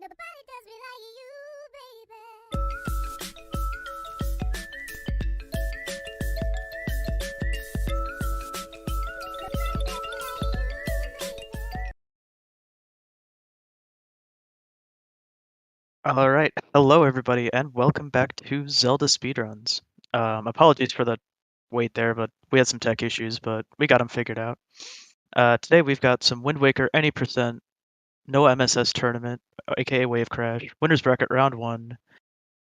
Nobody does me like you, baby. Alright, hello everybody, and welcome back to Zelda Speedruns. Apologies for the wait there, but we had some tech issues, but we got them figured out. Today we've got some Wind Waker any percent, no MSS tournament, aka WaveCrash, winner's bracket round 1.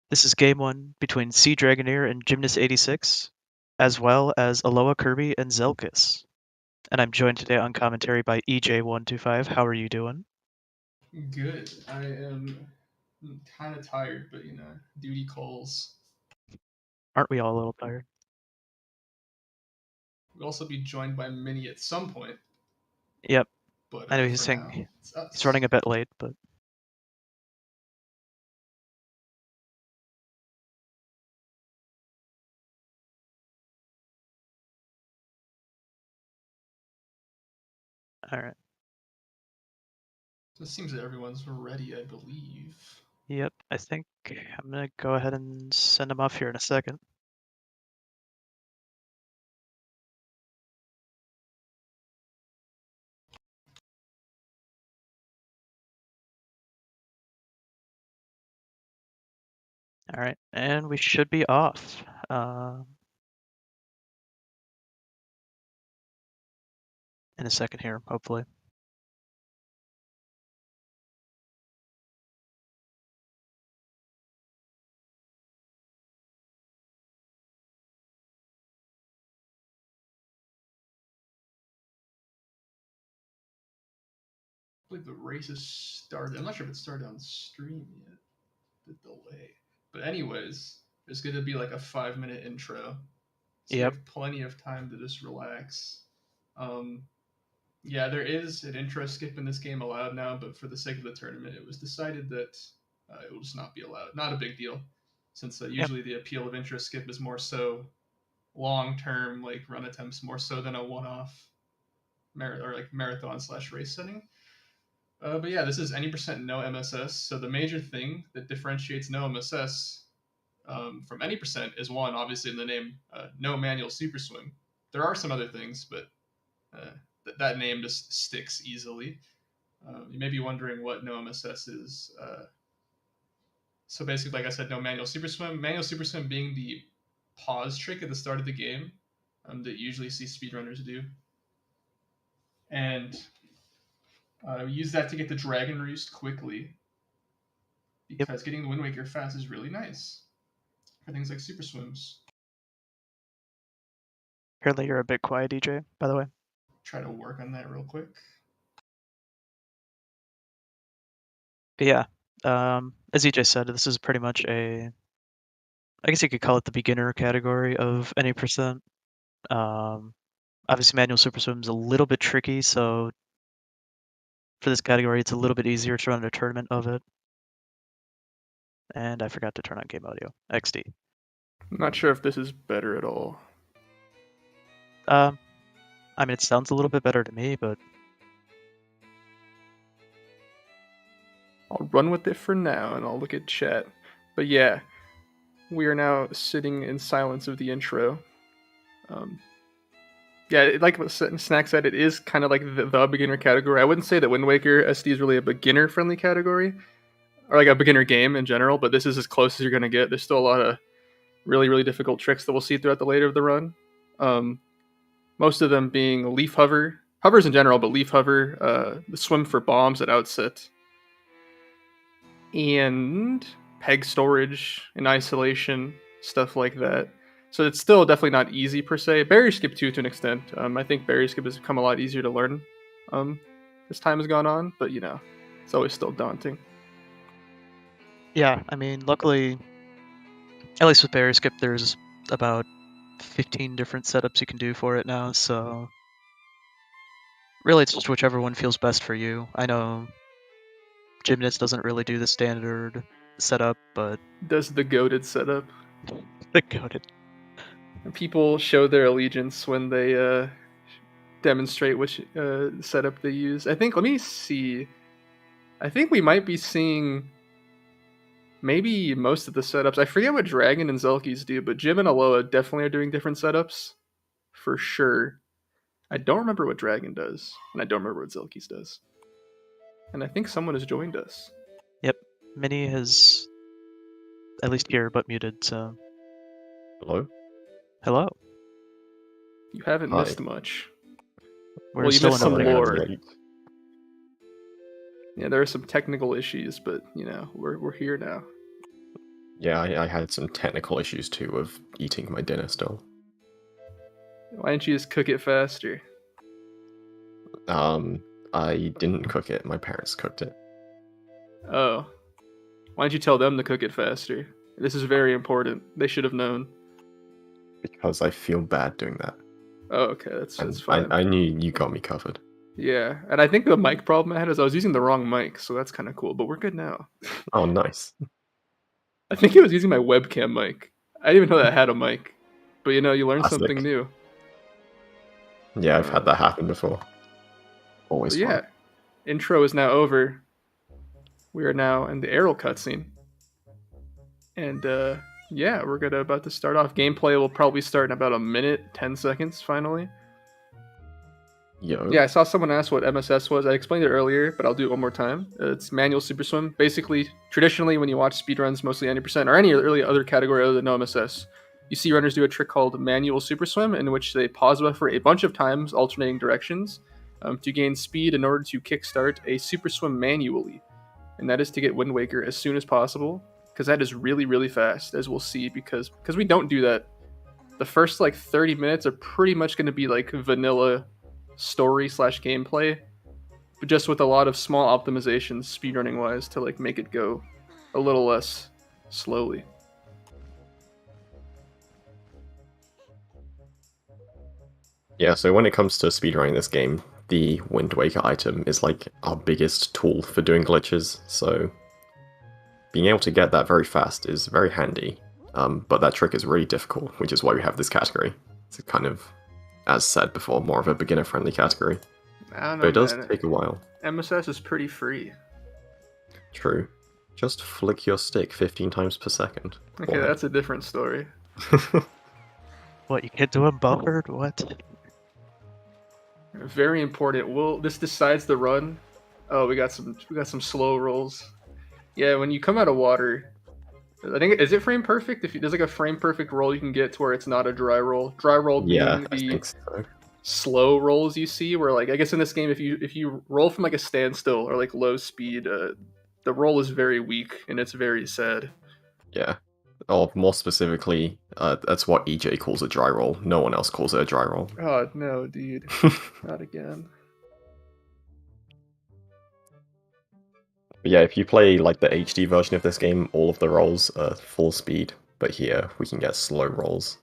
This is game 1 between cdragoneer and gymnast86, as well as Aloakirby and Zelkys. And I'm joined today on commentary by EJ125. How are you doing? Good. I am kind of tired, but duty calls. Aren't we all a little tired? We'll also be joined by Minnie at some point, Yep, but I know he's for saying now, it's us. he's running a bit late, but alright. So it seems that everyone's ready, I believe. Yep, I think I'm gonna go ahead and send him off here in a second. Alright, and we should be off. In a second here, hopefully. I believe the race has started. I'm not sure if it started on stream yet. The delay. But anyways, there's going to be like a 5-minute intro. So Yep. we have plenty of time to just relax. Yeah, there is an intro skip in this game allowed now, but for the sake of the tournament, it was decided that it will just not be allowed. Not a big deal, since usually the appeal of intro skip is more so long-term, like run attempts, more so than a one-off marathon / race setting. But yeah, this is any percent no MSS. So the major thing that differentiates no MSS from any percent is one, obviously in the name, no manual super swing. There are some other things, but that name just sticks easily. You may be wondering what no MSS is. So basically, like I said, no manual super swim. Manual super swim being the pause trick at the start of the game that you usually see speedrunners do. And we use that to get the dragon roost quickly, because getting the Wind Waker fast is really nice for things like super swims. Apparently you're a bit quiet, DJ, by the way. Try to work on that real quick. But yeah, as EJ said, this is pretty much I guess you could call it the beginner category of any percent. Obviously manual super swim's a little bit tricky, so for this category it's a little bit easier to run a tournament of it. And I forgot to turn on game audio. XD. I'm not sure if this is better at all. I mean, it sounds a little bit better to me, but I'll run with it for now and I'll look at chat. But yeah, we are now sitting in silence of the intro. Yeah, like what Snack said, it is kind of like the beginner category. I wouldn't say that Wind Waker SD is really a beginner-friendly category, or like a beginner game in general, but this is as close as you're going to get. There's still a lot of really, really difficult tricks that we'll see throughout the later of the run. Most of them being leaf hover, hovers in general, but leaf hover, the swim for bombs at outset, and peg storage and isolation, stuff like that. So it's still definitely not easy per se. Barrier skip too, to an extent. I think barrier skip has become a lot easier to learn as time has gone on, but it's always still daunting. yeah, I mean, luckily, at least with barrier skip, there's about 15 different setups you can do for it now, so really it's just whichever one feels best for you. I know Gymnast doesn't really do the standard setup, but Does the goated setup. the goated. People show their allegiance when they demonstrate which setup they use. I think, let me see. I think we might be seeing maybe most of the setups. I forget what Dragon and Zelkys do, but Jim and Aloha definitely are doing different setups for sure. I don't remember what Dragon does, and I don't remember what Zelkys does. And I think someone has joined us. Yep, Minnie has at least here, but muted. So Hello? hello. You haven't Hi. missed much. We're Well, you still missed in some opening. lore. Late. Yeah, there are some technical issues, but you know, we're here now. Yeah, I had some technical issues too of eating my dinner still. Why didn't you just cook it faster? I didn't cook it. My parents cooked it. Oh. Why didn't you tell them to cook it faster? This is very important. They should have known. Because I feel bad doing that. Oh, okay, that's And fine. I knew you got me covered. Yeah, and I think the mic problem I had is I was using the wrong mic, so that's kind of cool, but we're good now. Oh, nice. I think I was using my webcam mic. I didn't even know that I had a mic. But you know, you learn Classic. something new. Yeah, I've had that happen before. Always But yeah, fun. intro is now over. We are now in the Arrow cutscene. And yeah, we're about to start off. Gameplay will probably start in about a minute, 10 seconds finally. Yo. Yeah, I saw someone ask what MSS was. I explained it earlier, but I'll do it one more time. It's manual super swim. Basically, traditionally, when you watch speedruns, mostly 90% or any really other category other than no MSS, you see runners do a trick called manual super swim, in which they pause buffer a bunch of times, alternating directions, to gain speed in order to kickstart a super swim manually. And that is to get Wind Waker as soon as possible, because that is really, really fast, as we'll see, because we don't do that. The first, 30 minutes are pretty much going to be, vanilla story / gameplay, but just with a lot of small optimizations speedrunning wise to make it go a little less slowly. Yeah, so when it comes to speedrunning this game, the Wind Waker item is our biggest tool for doing glitches, so being able to get that very fast is very handy, but that trick is really difficult, which is why we have this category. It's kind of, as said before, more of a beginner-friendly category. I don't know, But it does man. take a while. MSS is pretty free. True. Just flick your stick 15 times per second. Okay, Wow. that's a different story. What, you can't do them buffered? What? Very important. This decides the run. Oh, we got some slow rolls. Yeah, when you come out of water, I think is it frame perfect? If there's a frame perfect roll you can get to where it's not a dry roll. Dry roll being Yeah, I the think so. slow rolls you see, where I guess in this game if you roll from a standstill or low speed, the roll is very weak and it's very sad. Yeah. Or more specifically, that's what EJ calls a dry roll. No one else calls it a dry roll. Oh no, dude, not again. But yeah, if you play the HD version of this game, all of the rolls are full speed. But here, we can get slow rolls.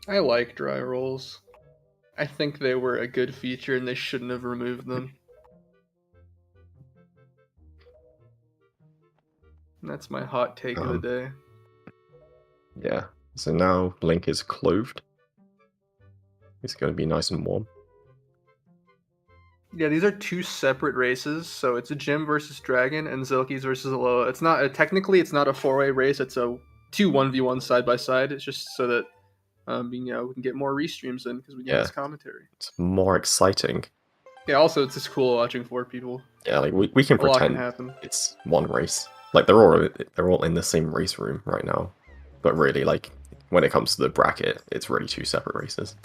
I like dry rolls. I think they were a good feature and they shouldn't have removed them. And that's my hot take of the day. Yeah. So now Link is clothed. It's going to be nice and warm. Yeah, these are two separate races. So it's a Jim versus Dragon and Zelkys versus Aloha. It's not technically it's not a 4-way race. It's a 2 1v1 side by side. It's just so that we can get more restreams in because we get this commentary. It's more exciting. Yeah. Also, it's just cool watching 4 people. Yeah, we can A lot can pretend happen. it's one race. They're all in the same race room right now. But really, when it comes to the bracket, it's really 2 separate races.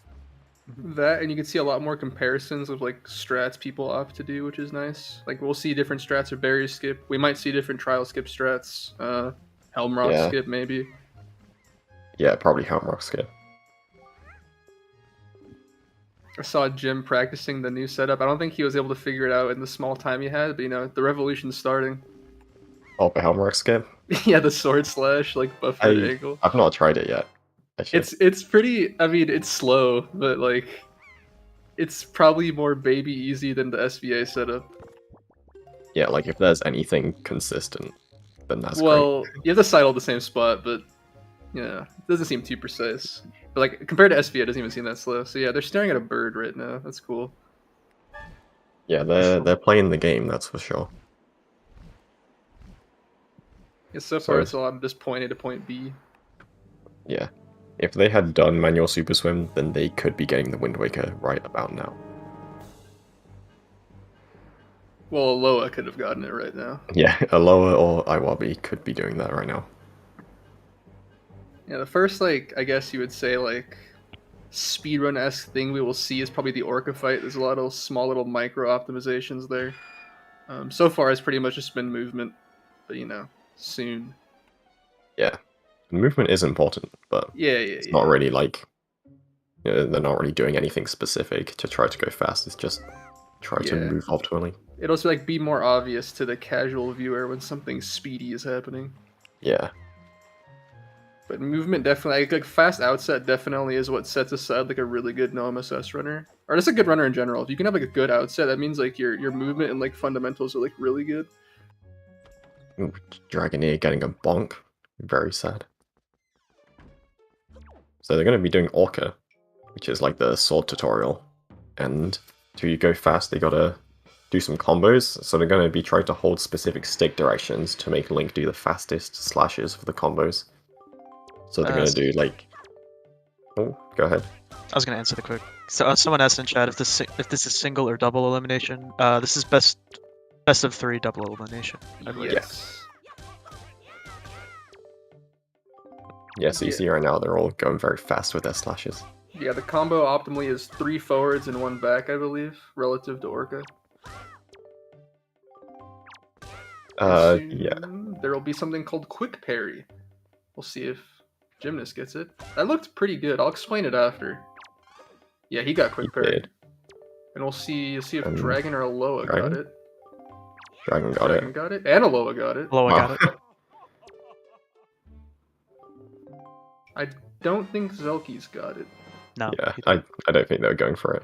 That, and you can see a lot more comparisons of strats people opt to do, which is nice. We'll see different strats of barrier skip. We might see different trial skip strats. Helm rock skip maybe. Yeah, probably Helm rock skip. I saw Jim practicing the new setup. I don't think he was able to figure it out in the small time he had, but the revolution's starting. Oh, the Helm rock skip? Yeah, the sword slash, buffered angle. I've not tried it yet. It's pretty, it's slow, but it's probably more baby easy than the SVA setup. Yeah, if there's anything consistent, then that's great. Well, you have to sidle the same spot, but yeah, it doesn't seem too precise. But compared to SVA, it doesn't even seem that slow. So yeah, they're staring at a bird right now. That's cool. Yeah, they're playing the game, that's for sure. Yeah, so far So- it's a lot of just point A to point B. Yeah. If they had done manual Super Swim, then they could be getting the Wind Waker right about now. Well, Aloha could have gotten it right now. Yeah, Aloha or Iwabi could be doing that right now. Yeah, the first, like, I guess you would say, like, speedrun-esque thing we will see is probably the Orca fight. There's a lot of small little micro optimizations there. So far, it's pretty much just been movement, but you know, soon. Yeah. Movement is important, but Yeah, it's not really like, you know, they're not really doing anything specific to try to go fast. It's just try to Yeah. move optimally. It'll also like be more obvious to the casual viewer when something speedy is happening. Yeah. But movement definitely, like fast outset definitely is what sets aside like a really good no MSS runner, or just a good runner in general. If you can have like a good outset, that means like your movement and like fundamentals are like really good. Ooh, Dragoneer getting a bonk. Very sad. So they're going to be doing Orca, which is like the sword tutorial. And to go fast, they gotta do some combos. So they're going to be trying to hold specific stick directions to make Link do the fastest slashes for the combos. So they're going to do like... Oh, go ahead. I was gonna answer the quick. So someone asked in chat if this is single or double elimination. This is best of 3 double elimination, I believe. Yes. Yeah, so you Yeah. see right now they're all going very fast with their slashes. Yeah, the combo optimally is 3 forwards and 1 back, I believe, relative to Orca. Yeah. Soon there will be something called quick parry. We'll see if Gymnast gets it. That looked pretty good. I'll explain it after. Yeah, he got quick He parry. did. And we'll see if Um, Dragon or Aloha Dragon? got it. Dragon got Dragon it. got it, and Aloha got it. Hello, I got it. I don't think Zelkys got it. No. Yeah, I don't think they were going for it.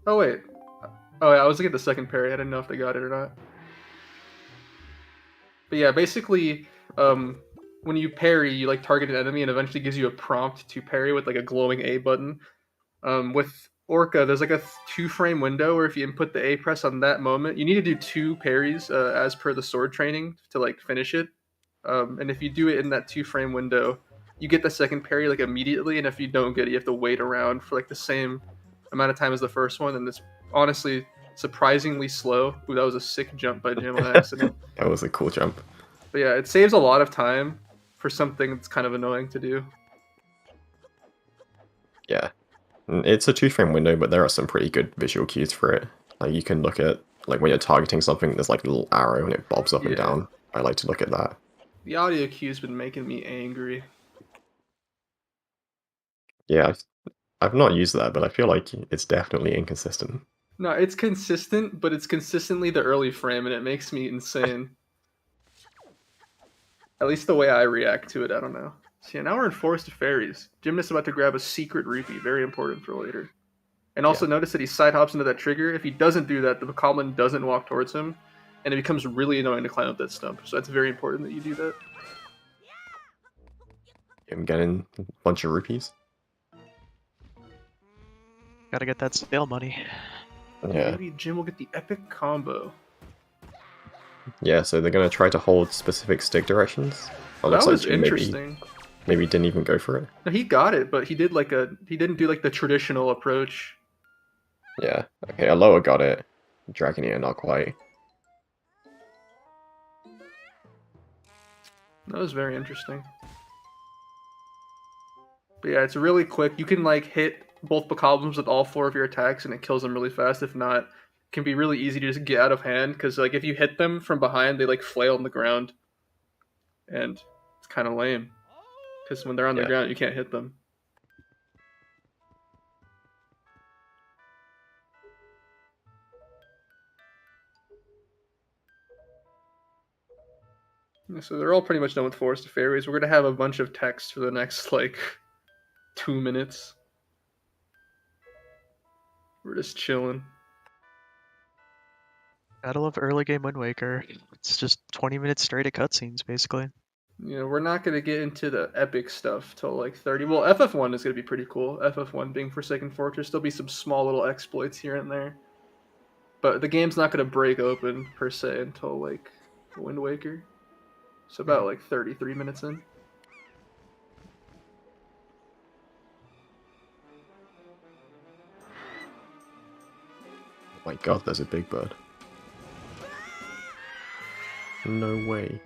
Oh wait. Oh yeah, I was looking at the second parry. I didn't know if they got it or not. But yeah, basically, when you parry, you like target an enemy, and eventually gives you a prompt to parry with like a glowing A button. With Orca, there's like a 2-frame window where if you input the A press on that moment, you need to do 2 parries as per the sword training to like finish it. And if you do it in that 2-frame window, you get the second parry like immediately. And if you don't get it, you have to wait around for like the same amount of time as the first one. And it's honestly surprisingly slow. Ooh, that was a sick jump by Jim on accident. That was a cool jump. But yeah, it saves a lot of time for something that's kind of annoying to do. Yeah. It's a 2-frame window, but there are some pretty good visual cues for it. Like you can look at, like when you're targeting something, there's like a little arrow and it bobs up and Yeah. down. I like to look at that. The audio cue's been making me angry. Yeah, I've not used that, but I feel like it's definitely inconsistent. No, it's consistent, but it's consistently the early frame, and it makes me insane. At least the way I react to it, I don't know. So yeah, now we're in Forest of Fairies. Gymnast about to grab a secret rupee, very important for later. And also notice that he side hops into that trigger. If he doesn't do that, the goblin doesn't walk towards him, and it becomes really annoying to climb up that stump. So that's very important that you do that. I'm getting a bunch of rupees. Gotta get that sale money. Yeah. Maybe Jim will get the epic combo. Yeah, so they're gonna try to hold specific stick directions. Oh, That looks like was Jim interesting. maybe didn't even go for it. No, he got it, but he didn't do like the traditional approach. Yeah. Okay, Aloha got it. Dragoneer not quite. That was very interesting. But yeah, it's really quick. You can like hit both bokoblins with all 4 of your attacks, and it kills them really fast. If not, it can be really easy to just get out of hand because like if you hit them from behind, they like flail on the ground, and it's kind of lame because when they're on the Yeah. ground, you can't hit them. Yeah, so they're all pretty much done with Forest of Fairies. We're gonna have a bunch of text for the next like 2 minutes. We're just chilling. Gotta love early game Wind Waker. It's just 20 minutes straight of cutscenes, basically. You know, we're not gonna get into the epic stuff till like 30. Well, FF1 is gonna be pretty cool. FF1 being Forsaken Fortress, there'll be some small little exploits here and there. but the game's not going to break open per se until like Wind Waker. So about like 33 minutes in. Oh my god, there's a big bird. No way.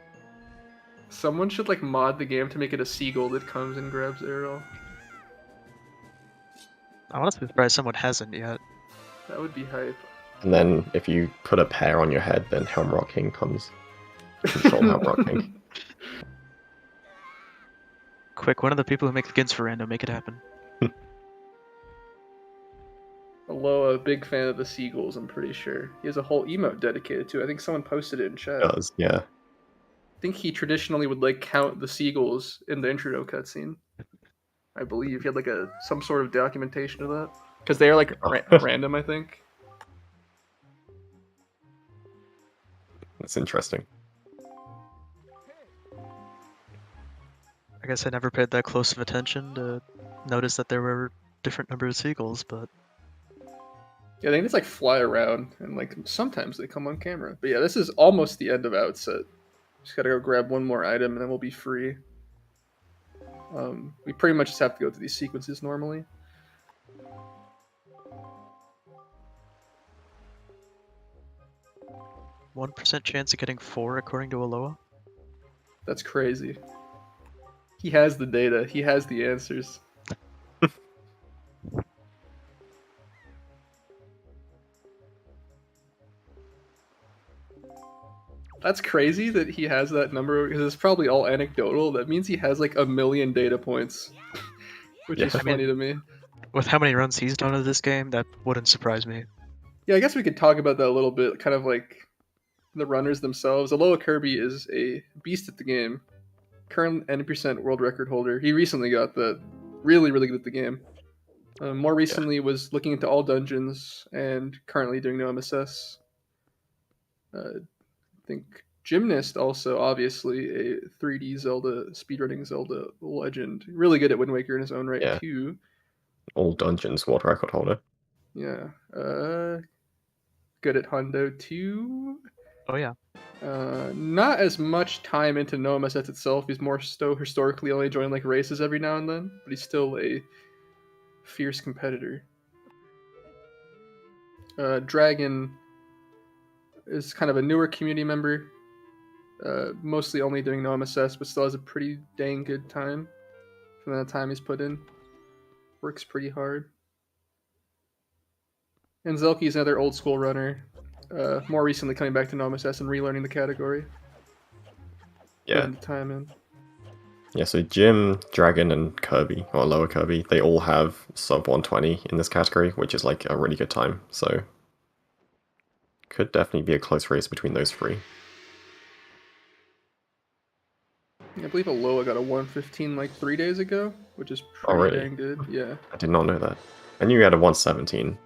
Someone should like mod the game to make it a seagull that comes and grabs Errol. I'm honestly surprised someone hasn't yet. That would be hype. And then if you put a pear on your head, then Helmrock King comes. Control Helmrock King. Quick, one of the people who make the skins for random, make it happen. Aloa, a big fan of the seagulls, I'm pretty sure. He has a whole emote dedicated to it. I think someone posted it in chat. Does, yeah. I think he traditionally would like count the seagulls in the intro cutscene. I believe he had like some sort of documentation of that. Because they are like random, I think. That's interesting. I guess I never paid that close of attention to notice that there were different number of seagulls, but Yeah, they just like fly around and like sometimes they come on camera. But yeah, this is almost the end of Outset. Just gotta go grab one more item and then we'll be free. We pretty much just have to go through these sequences normally. %1 chance of getting 4 according to Aloha. That's crazy. He has the data. He has the answers. That's crazy that he has that number because it's probably all anecdotal. That means he has like 1 million data points, which Yeah. is funny to me. With how many runs he's done of this game, that wouldn't surprise me. Yeah, I guess we could talk about that a little bit. Kind of like the runners themselves. Aloakirby is a beast at the game. Current 90% world record holder. He recently got that. Really, really good at the game. More recently was looking into all dungeons and currently doing no MSS. I think Gymnast also, obviously, a 3D Zelda, speedrunning Zelda legend. Really good at Wind Waker in his own right, Yeah. too. All dungeons world record holder. Yeah. Good at Hondo, too. Oh yeah. Not as much time into no MSS itself. He's more so historically only joining like races every now and then, but he's still a fierce competitor. Dragon is kind of a newer community member, mostly only doing no MSS, but still has a pretty dang good time from the time he's put in. Works pretty hard. And Zelkys, another old school runner, more recently coming back to no MSS and relearning the category. Yeah. Putting the time in. Yeah, so Jim, Dragon, and Kirby, or Aloakirby, they all have sub 120 in this category, which is like a really good time. So could definitely be a close race between those three. I believe Aloha got a 115 like 3 days ago, which is pretty Oh, really? dang good. Yeah. I did not know that. I knew you had a 117.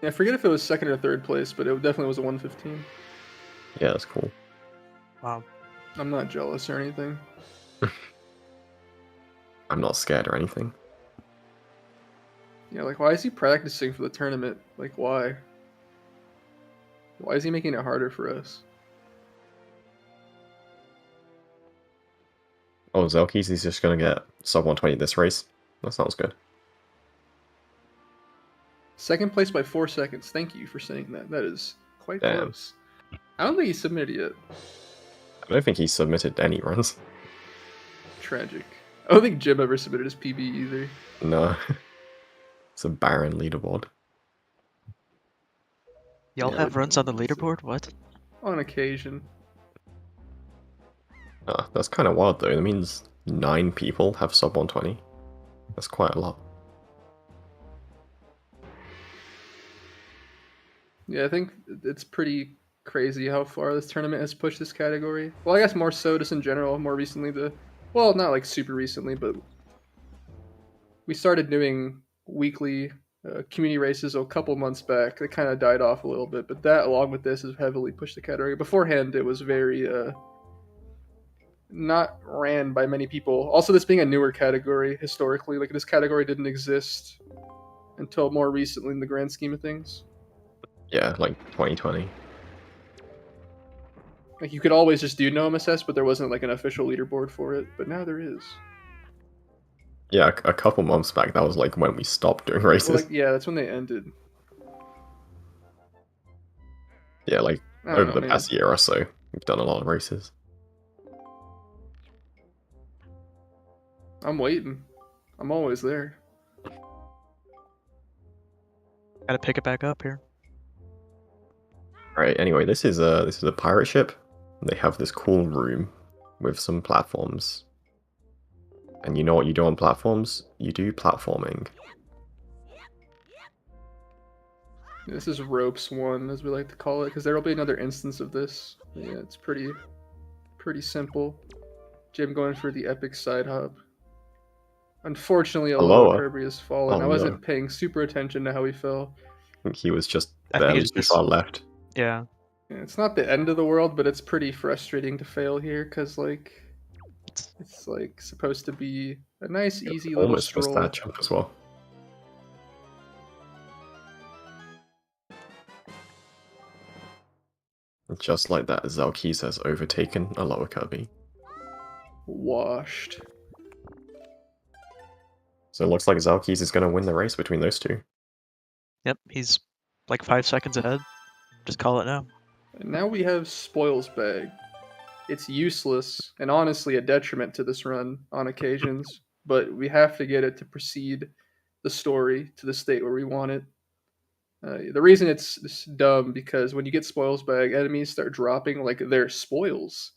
Yeah, I forget if it was second or third place, but it definitely was a 115. Yeah, that's cool. Wow. I'm not jealous or anything. I'm not scared or anything. Yeah, like why is he practicing for the tournament? Like why? Why is he making it harder for us? Oh, Zelkys is just gonna get sub 120 this race. That sounds good. Second place by 4 seconds. Thank you for saying that. That is quite Damn. close. I don't think he submitted yet. I don't think he submitted any runs. Tragic. I don't think Jim ever submitted his PB either. No. It's a barren leaderboard. Y'all Yeah, have runs on the it's- leaderboard? What? On occasion. That's kind of wild though. That means 9 people have sub 120. That's quite a lot. Yeah, I think it's pretty crazy how far this tournament has pushed this category. Well, I guess more so just in general. More recently, well, not like super recently, but we started doing weekly community races a couple months back. They kind of died off a little bit, but that along with this has heavily pushed the category. Beforehand, it was very not ran by many people. Also, this being a newer category historically, like this category didn't exist until more recently in the grand scheme of things. Yeah, like 2020. Like you could always just do no MSS, but there wasn't like an official leaderboard for it. But now there is. Yeah, a couple months back, that was like when we stopped doing races. Well, like, yeah, that's when they ended. Yeah, like I don't over know, the man. past year or so, we've done a lot of races. I'm waiting. I'm always there. Gotta pick it back up here. Alright, anyway, this is a pirate ship. They have this cool room with some platforms. And you know what you do on platforms? You do platforming. This is ropes 1, as we like to call it, because there will be another instance of this. Yeah, it's pretty simple. Jim going for the epic side hop. Unfortunately, Aloha. Aloakirby has fallen. Oh, I wasn't no. paying super attention to how he fell. I think he was just I think barely it's too just- far left. Yeah. Yeah, it's not the end of the world, but it's pretty frustrating to fail here, because like it's like supposed to be a nice, easy little Almost missed stroll. that jump as well. Just like that, Zelkys has overtaken Aloakirby. Washed. So it looks like Zelkys is going to win the race between those two. Yep, he's like 5 seconds ahead. Just call it now. And now we have Spoils Bag. It's useless and honestly a detriment to this run on occasions, but we have to get it to proceed the story to the state where we want it. The reason it's dumb because when you get Spoils Bag, enemies start dropping like their spoils,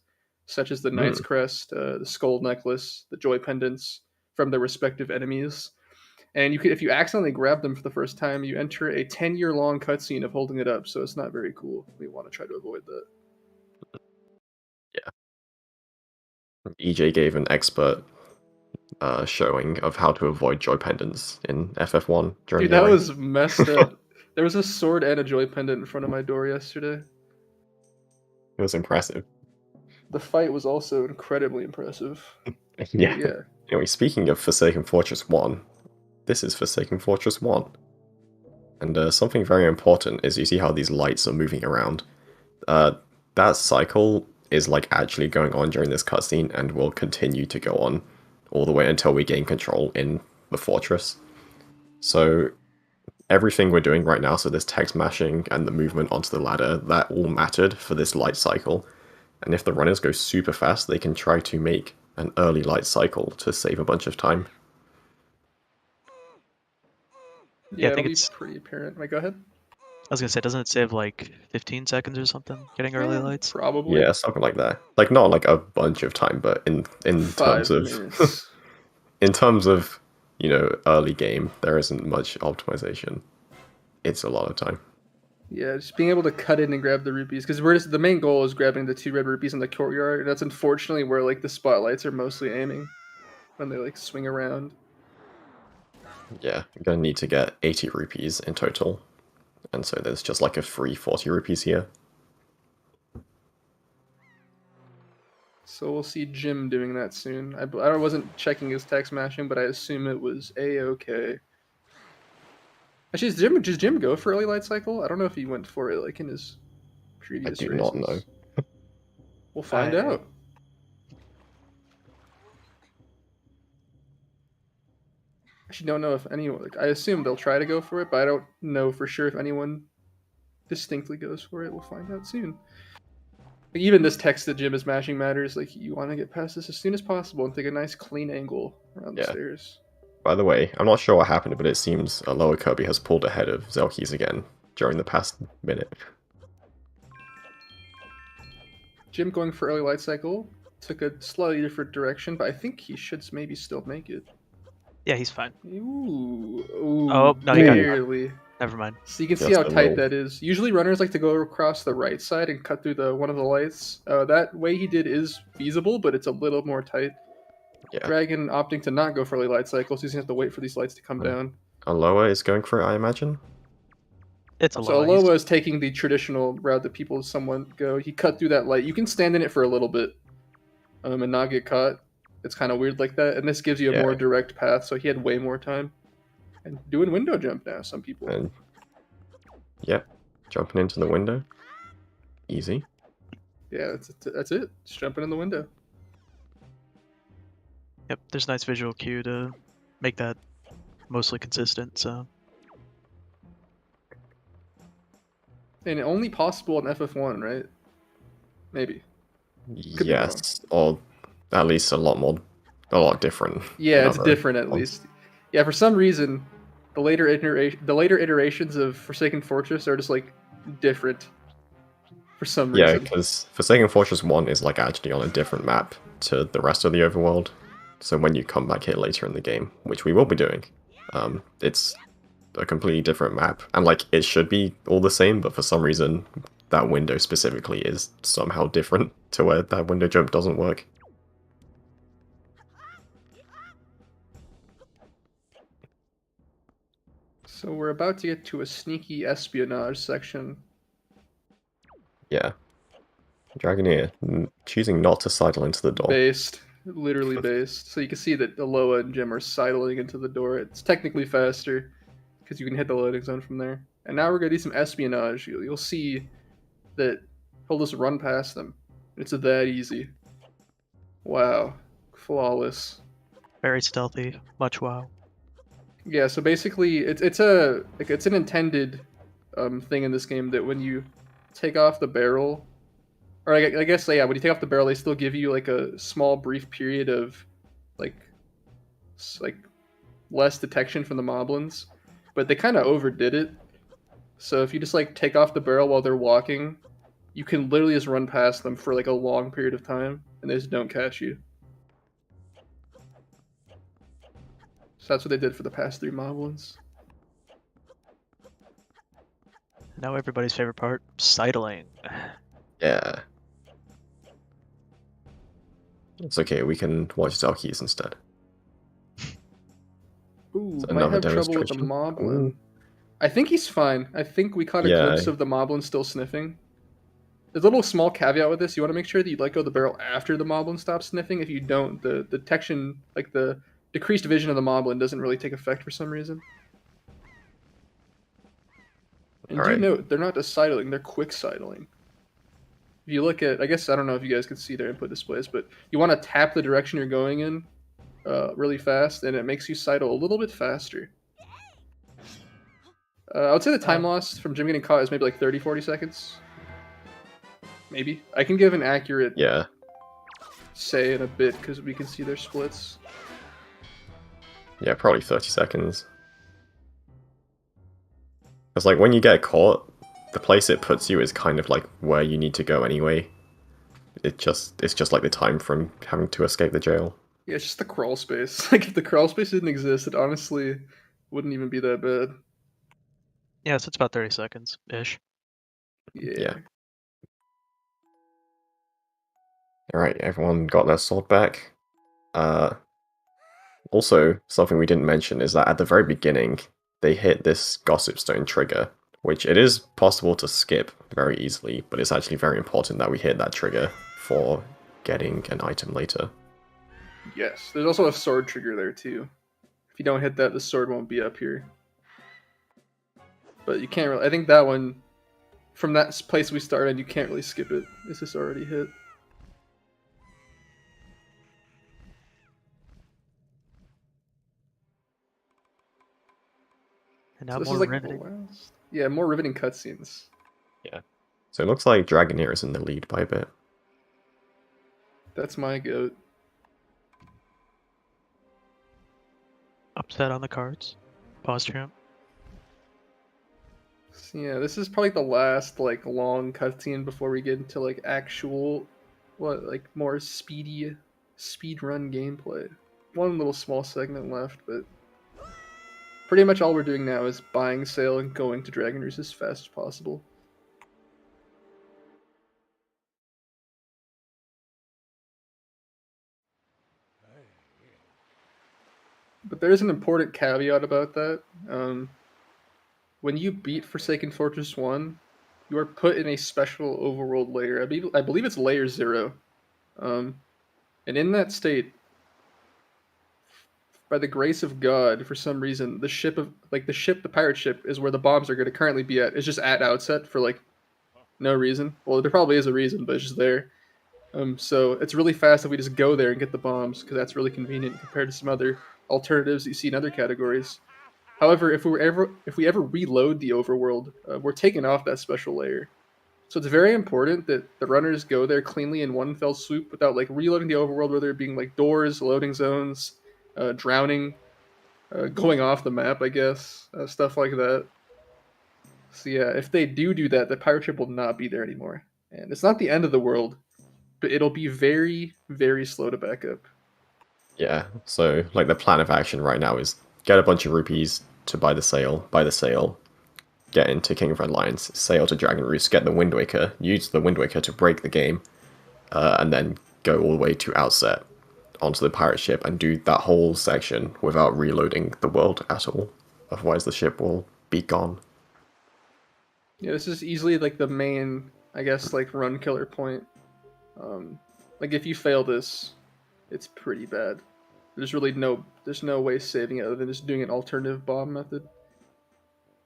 such as the Knight's Crest, the Skull Necklace, the Joy Pendants from their respective enemies. And you can, if you accidentally grab them for the first time, you enter a 10-year-long cutscene of holding it up, so it's not very cool. We want to try to avoid that. EJ gave an expert showing of how to avoid joy pendants in FF1 during Dude, the that race. was messed up. There was a sword and a joy pendant in front of my door yesterday. It was impressive. The fight was also incredibly impressive. Yeah. Yeah. Anyway, speaking of Forsaken Fortress 1, this is Forsaken Fortress 1. And something very important is you see how these lights are moving around. That cycle is like actually going on during this cutscene and will continue to go on all the way until we gain control in the fortress. So everything we're doing right now, so this text mashing and the movement onto the ladder, that all mattered for this light cycle. And if the runners go super fast, they can try to make an early light cycle to save a bunch of time. Yeah, I It'll think be it's- pretty apparent. Wait, go ahead. I was gonna say, doesn't it save like 15 seconds or something getting early Yeah, lights? Probably. Yeah, something like that. Like not like a bunch of time, but in 5 terms of minutes. in terms of, you know, early game, there isn't much optimization. It's a lot of time. Yeah, just being able to cut in and grab the rupees, because we're just, the main goal is grabbing the 2 red rupees in the courtyard, and that's unfortunately where like the spotlights are mostly aiming when they like swing around. Yeah, I'm gonna need to get 80 rupees in total. And so there's just like a free 40 rupees here. So we'll see Jim doing that soon. I wasn't checking his text mashing, but I assume it was A-okay. Actually, does Jim go for early light cycle? I don't know if he went for it like in his previous I do races. not know. We'll find I- out. Actually, don't know if anyone. Like, I assume they'll try to go for it, but I don't know for sure if anyone distinctly goes for it. We'll find out soon. Like, even this text that Jim is mashing matters. Like, you want to get past this as soon as possible and take a nice clean angle around the Yeah. stairs. By the way, I'm not sure what happened, but it seems Aloakirby has pulled ahead of Zelkys again during the past minute. Jim going for early light cycle took a slightly different direction, but I think he should maybe still make it. Yeah, he's fine. Ooh, Oh, no, he got it. barely. Never mind. So you can see Just how a tight little. that is. Usually runners like to go across the right side and cut through the one of the lights. That way he did is feasible, but it's a little more tight. Yeah. Dragon opting to not go for early light cycles, so he's gonna have to wait for these lights to come down. Aloha is going for it, I imagine. It's a So lot. Aloha is taking the traditional route that people somewhat go. He cut through that light. You can stand in it for a little bit, and not get caught. It's kind of weird like that, and this gives you a Yeah. more direct path. So he had way more time. And doing window jump now. Some people. And yep, Jumping into the window. Easy. Yeah, that's it. Just jumping in the window. Yep, there's a nice visual cue to make that mostly consistent, so... And only possible in FF1, right? Maybe. Could be wrong. Yes, or at least a lot different. Yeah, than it's other different at ones. least. Yeah, for some reason, the later iterations of Forsaken Fortress are just like different. For some Yeah, reason. because Forsaken Fortress 1 is like actually on a different map to the rest of the overworld. So when you come back here later in the game, which we will be doing, it's a completely different map. And like it should be all the same, but for some reason that window specifically is somehow different to where that window jump doesn't work. So we're about to get to a sneaky espionage section. Yeah. Dragoneer, choosing not to sidle into the door. Based. Literally based. So you can see that Aloa and Jim are sidling into the door. It's technically faster, because you can hit the loading zone from there. And now we're going to do some espionage. You'll see that he'll just run past them. It's that easy. Wow. Flawless. Very stealthy, much wow. Yeah, so basically it's an intended thing in this game that when you take off the barrel, or I guess yeah, when you take off the barrel, they still give you like a small brief period of like less detection from the moblins, but they kind of overdid it. So if you just like take off the barrel while they're walking, you can literally just run past them for like a long period of time, and they just don't catch you. So that's what they did for the past 3 moblins. Now everybody's favorite part, sidling. Yeah. It's okay, we can watch Zelkys instead. Ooh, So might another have trouble with the demonstration. moblin. Ooh. I think he's fine. I think we caught a Yeah. glimpse of the moblin still sniffing. There's a little small caveat with this. You want to make sure that you let go of the barrel after the moblin stops sniffing. If you don't, the detection, like the decreased vision of the moblin, doesn't really take effect for some reason. And Alright. do note, they're not just sidling, they're quick sidling. If you look at, I guess, I don't know if you guys can see their input displays, but you want to tap the direction you're going in really fast, and it makes you sidle a little bit faster. I would say the time loss from Jim getting caught is maybe like 30, 40 seconds. Maybe. I can give an accurate Yeah. say in a bit because we can see their splits. Yeah, probably 30 seconds. Because like when you get caught, the place it puts you is kind of like where you need to go anyway. It's just like the time from having to escape the jail. Yeah, it's just the crawl space. Like if the crawl space didn't exist, it honestly wouldn't even be that bad. Yeah, so it's about 30 seconds-ish. Yeah. Alright, everyone got their sword back. Also, something we didn't mention is that at the very beginning, they hit this Gossip Stone trigger, which it is possible to skip very easily, but it's actually very important that we hit that trigger for getting an item later. Yes. There's also a sword trigger there too. If you don't hit that, the sword won't be up here. But you can't really... I think that one, from that place we started, you can't really skip it. It's just already hit. And now So this more is like riveting. the last... Yeah, more riveting cutscenes. Yeah. So it looks like Dragoneer is in the lead by a bit. That's my goat. Upset on the cards. Pause champ. So yeah, this is probably the last like long cutscene before we get into like actual, more speed run gameplay. One little small segment left, but pretty much all we're doing now is buying sale and going to Dragoneers as fast as possible. But there is an important caveat about that. When you beat Forsaken Fortress 1, you are put in a special overworld layer. I believe it's layer 0. And in that state, by the grace of God, for some reason, the pirate ship is where the bombs are going to currently be at. It's just at outset for like no reason. Well, there probably is a reason, but it's just there. So it's really fast if we just go there and get the bombs, because that's really convenient compared to some other alternatives that you see in other categories. However, if we ever reload the overworld, we're taking off that special layer. So it's very important that the runners go there cleanly in one fell swoop without like reloading the overworld, where there being like doors, loading zones, drowning, going off the map, I guess, stuff like that. So yeah, if they do that, the pirate ship will not be there anymore, and it's not the end of the world, but it'll be very, very slow to back up. Yeah, so like the plan of action right now is get a bunch of rupees to buy the sail, get into King of Red Lions, sail to Dragon Roost, get the Wind Waker, use the Wind Waker to break the game, and then go all the way to Outset onto the pirate ship and do that whole section without reloading the world at all. Otherwise the ship will be gone. Yeah, this is easily like the main, I guess, like run killer point. Like if you fail this, it's pretty bad. There's no way saving it other than just doing an alternative bomb method.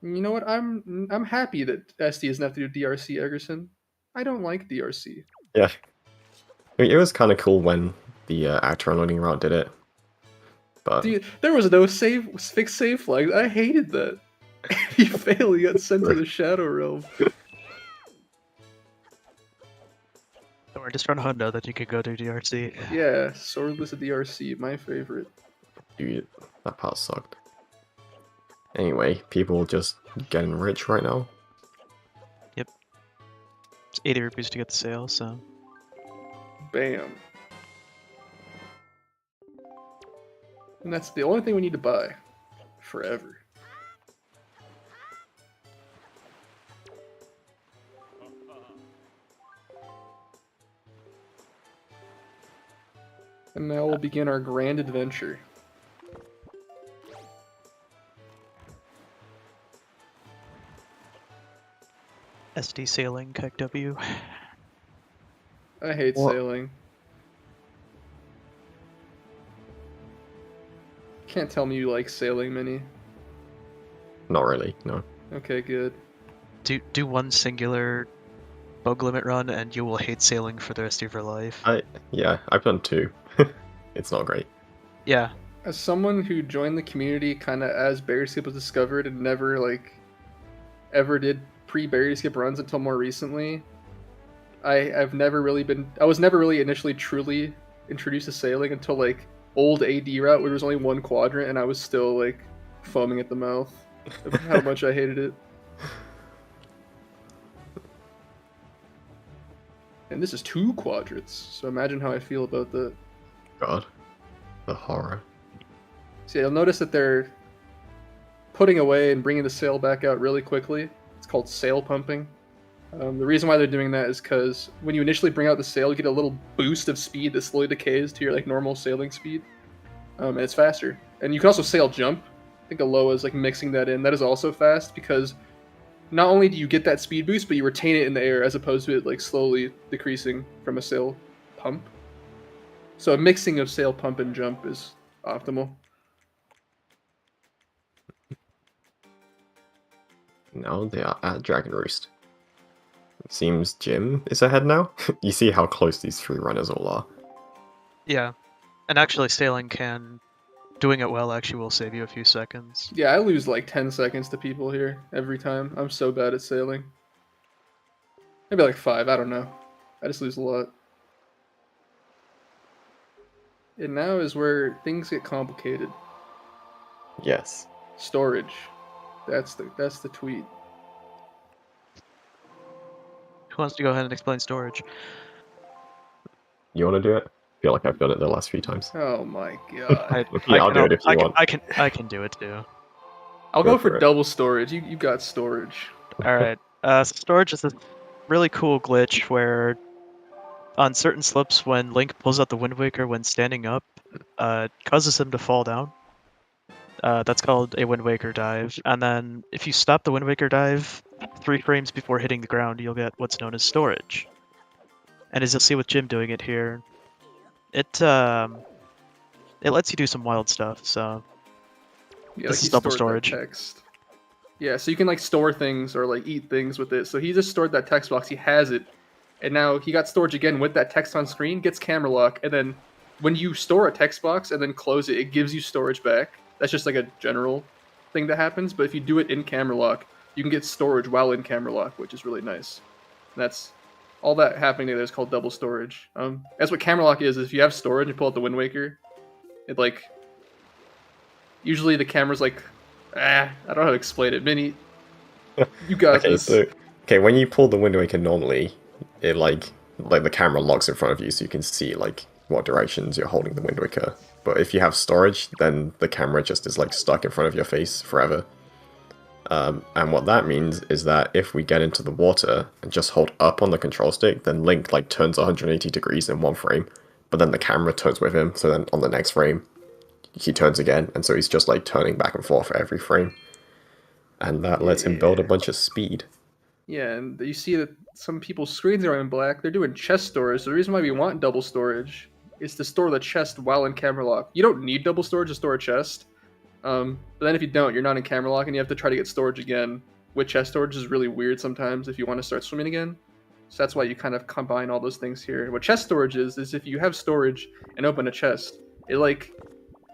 And you know what? I'm happy that SD doesn't have to do DRC, Egerson. I don't like DRC. Yeah. I mean, it was kind of cool when the actor unloading route did it. But Dude, there was no fixed save flag. I hated that. If you fail, you got sent to the Shadow Realm. Don't worry, just run Hundo that you could go to DRC. Yeah, swordless DRC, my favorite. dude, that part sucked. Anyway, people just getting rich right now. Yep. It's 80 rupees to get the sale, so. Bam. And that's the only thing we need to buy. Forever. And now we'll begin our grand adventure. SD sailing, TWW. I hate What? sailing. Can't tell me you like sailing, Minnie. Not really, no. Okay, good. Do one singular bug limit run and you will hate sailing for the rest of your life. Yeah, I've done 2. It's not great. Yeah. As someone who joined the community kind of as Barrier Skip was discovered and never, like, ever did pre-Barrier Skip runs until more recently, I was never really initially truly introduced to sailing until, like, old AD route where there was only one quadrant and I was still, like, foaming at the mouth of how much I hated it. And this is 2 quadrants, so imagine how I feel about that. God. The horror. So you'll notice that they're putting away and bringing the sail back out really quickly. It's called sail pumping. The reason why they're doing that is because when you initially bring out the sail, you get a little boost of speed that slowly decays to your like normal sailing speed, and it's faster. And you can also sail jump. I think Aloha is like mixing that in. That is also fast because not only do you get that speed boost, but you retain it in the air as opposed to it like slowly decreasing from a sail pump. So a mixing of sail pump and jump is optimal. Now they are at Dragon Roost. It seems Jim is ahead now. You see how close these 3 runners all are. Yeah. And actually sailing doing it well actually will save you a few seconds. Yeah, I lose like 10 seconds to people here every time. I'm so bad at sailing. Maybe like 5, I don't know. I just lose a lot. And now is where things get complicated. Yes. Storage. That's the tweet. Who wants to go ahead and explain storage? You want to do it? I feel like I've done it the last few times. Oh my god. Yeah, I'll do it if you want. I can do it too. I'll Go go for for it. double storage. You got storage. Alright. Storage is a really cool glitch where on certain slips when Link pulls out the Wind Waker when standing up, it causes him to fall down. That's called a Wind Waker dive. And then if you stop the Wind Waker dive 3 frames before hitting the ground, you'll get what's known as storage. And as you'll see with Jim doing it here, it it lets you do some wild stuff. So Yeah, This like is he double stored that storage. text. Yeah, so you can like store things or like eat things with it. So he just stored that text box. He has it, and now he got storage again with that text on screen. Gets camera lock, and then when you store a text box and then close it, it gives you storage back. That's just like a general thing that happens. But if you do it in camera lock, you can get storage while in camera lock, which is really nice. And that's all that happening there is called double storage. That's what camera lock is. If you have storage and pull out the Wind Waker, it like usually the camera's like. I don't know how to explain it. Minnie, you got Okay, this. so when you pull the Wind Waker normally, it like the camera locks in front of you, so you can see like what directions you're holding the Wind Waker. But if you have storage, then the camera just is like stuck in front of your face forever. And what that means is that if we get into the water and just hold up on the control stick, then Link like turns 180 degrees in one frame, but then the camera turns with him. So then on the next frame, he turns again, and so he's just like turning back and forth every frame, and that lets him build a bunch of speed. Yeah, and you see that some people's screens are in black. They're doing chest storage. So the reason why we want double storage is to store the chest while in camera lock. You don't need double storage to store a chest, but then if you don't, you're not in camera lock, and you have to try to get storage again. With chest storage is really weird sometimes if you want to start swimming again. So that's why you kind of combine all those things here. What chest storage is if you have storage and open a chest, it like